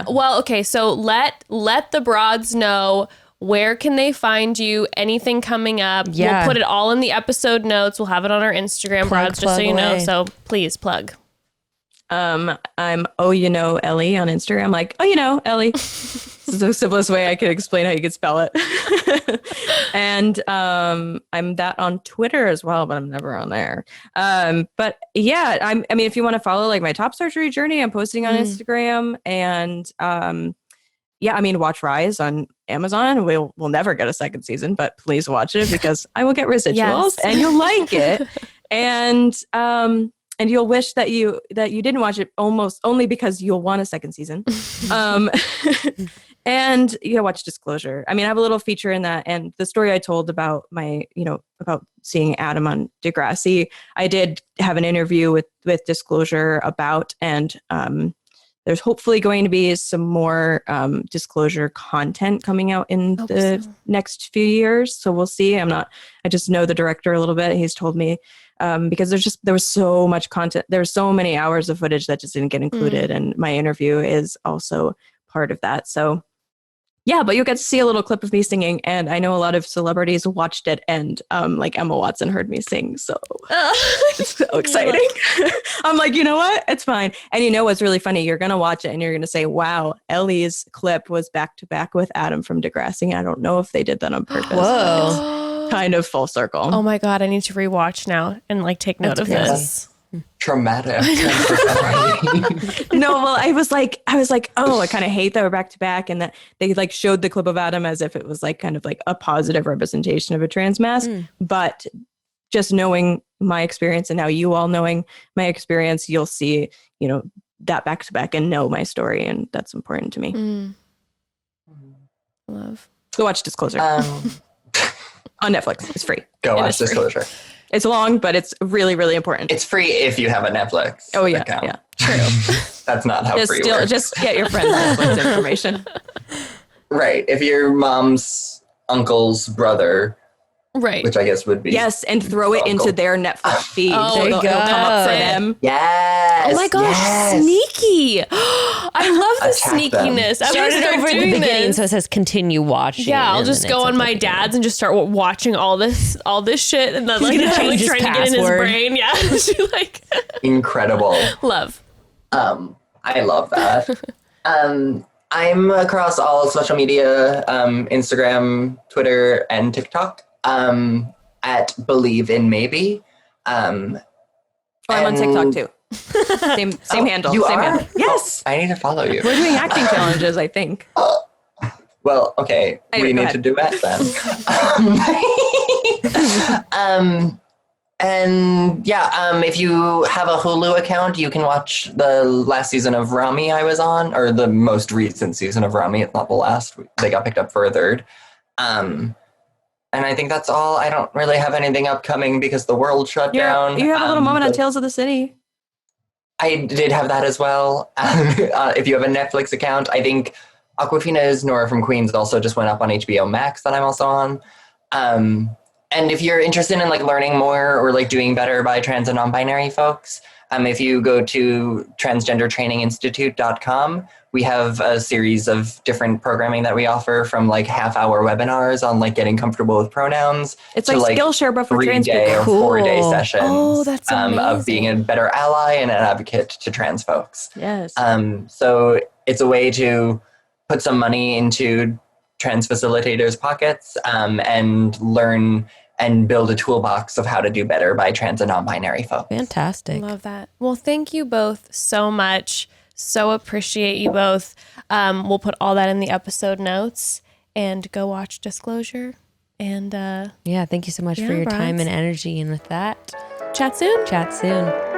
well, okay, so let the broads know, where can they find you, anything coming up. We'll put it all in the episode notes. We'll have it on our Instagram, broads, just so you know. So please plug. I'm Ellie on Instagram. Like, Ellie. This is the simplest way I could explain how you could spell it. And I'm that on Twitter as well, but I'm never on there. But yeah, I mean, if you want to follow like my top surgery journey, I'm posting on Instagram. And watch Rise on Amazon. We'll never get a second season, but please watch it, because I will get residuals and you'll like it. And you'll wish that you didn't watch it, almost only because you'll want a second season. And watch Disclosure. I mean, I have a little feature in that, and the story I told about my, about seeing Adam on Degrassi, I did have an interview with Disclosure about, and there's hopefully going to be some more Disclosure content coming out in the next few years. So we'll see. I just know the director a little bit. He's told me, because there was so much content. There were so many hours of footage that just didn't get included. And my interview is also part of that. So Yeah, but you'll get to see a little clip of me singing, and I know a lot of celebrities watched it, and like Emma Watson heard me sing, so it's so exciting. I'm like, you know what? It's fine. And you know what's really funny? You're gonna watch it, and you're gonna say, "Wow, Ellie's clip was back to back with Adam from Degrassi." I don't know if they did that on purpose. Whoa. Kind of full circle. Oh my God, I need to rewatch now and like take note of crazy. this. Traumatic. No, well, I was like, oh, I kind of hate that we're back to back, and that they like showed the clip of Adam as if it was like kind of like a positive representation of a trans mass. But just knowing my experience and now you all knowing my experience, you'll see, you know, that back to back and know my story, and that's important to me. Love. Go watch Disclosure on Netflix. It's free. Go watch Disclosure. It's long, but it's really, really important. It's free if you have a Netflix. Oh yeah, account. yeah, true. That's not how free works. Just get your friend's Netflix information. Right. If your mom's uncle's brother, Right. which I guess would be. Yes, and throw it into their Netflix feed. Oh, so there you it'll go. come up for them. Yes. Oh my gosh, yes. sneaky. I love the Attack them. sneakiness. I'm Start gonna it start over at the doing beginning, this. so it says continue watching. Yeah, I'll and just then go it's on at my the beginning. dad's and just start watching all this shit, and then like gonna now change like his trying to get in his password. brain. Yeah, like Incredible. love. I love that. I'm across all social media, Instagram, Twitter, and TikTok, at Believe in Maybe. I'm on TikTok too. Same handle. You same are? handle. Yes. I need to follow you. We're doing acting challenges, I think. Well, okay, Anyway, we go need ahead. to duet then. And yeah, if you have a Hulu account, you can watch the last season of Ramy I was on, or the most recent season of Ramy. It's not the last. They got picked up for a third. And I think that's all. I don't really have anything upcoming because the world shut down. You have a little moment on but Tales of the City. I did have that as well. If you have a Netflix account, I think Awkwafina's Nora From Queens also just went up on HBO Max that I'm also on. And if you're interested in like learning more or like doing better by trans and non-binary folks, if you go to transgendertraininginstitute.com, we have a series of different programming that we offer, from like half-hour webinars on like getting comfortable with pronouns. It's to like Skillshare, but for trans 3-day people. or 4-day Cool. sessions Oh, that's of being a better ally and an advocate to trans folks. Yes. So it's a way to put some money into trans facilitators' pockets and learn and build a toolbox of how to do better by trans and non-binary folks. Fantastic. Love that. Well, thank you both so much. So appreciate you both. We'll put all that in the episode notes, and go watch Disclosure. And Yeah, thank you so much for your time Rods. and energy. And with that, chat soon. chat soon.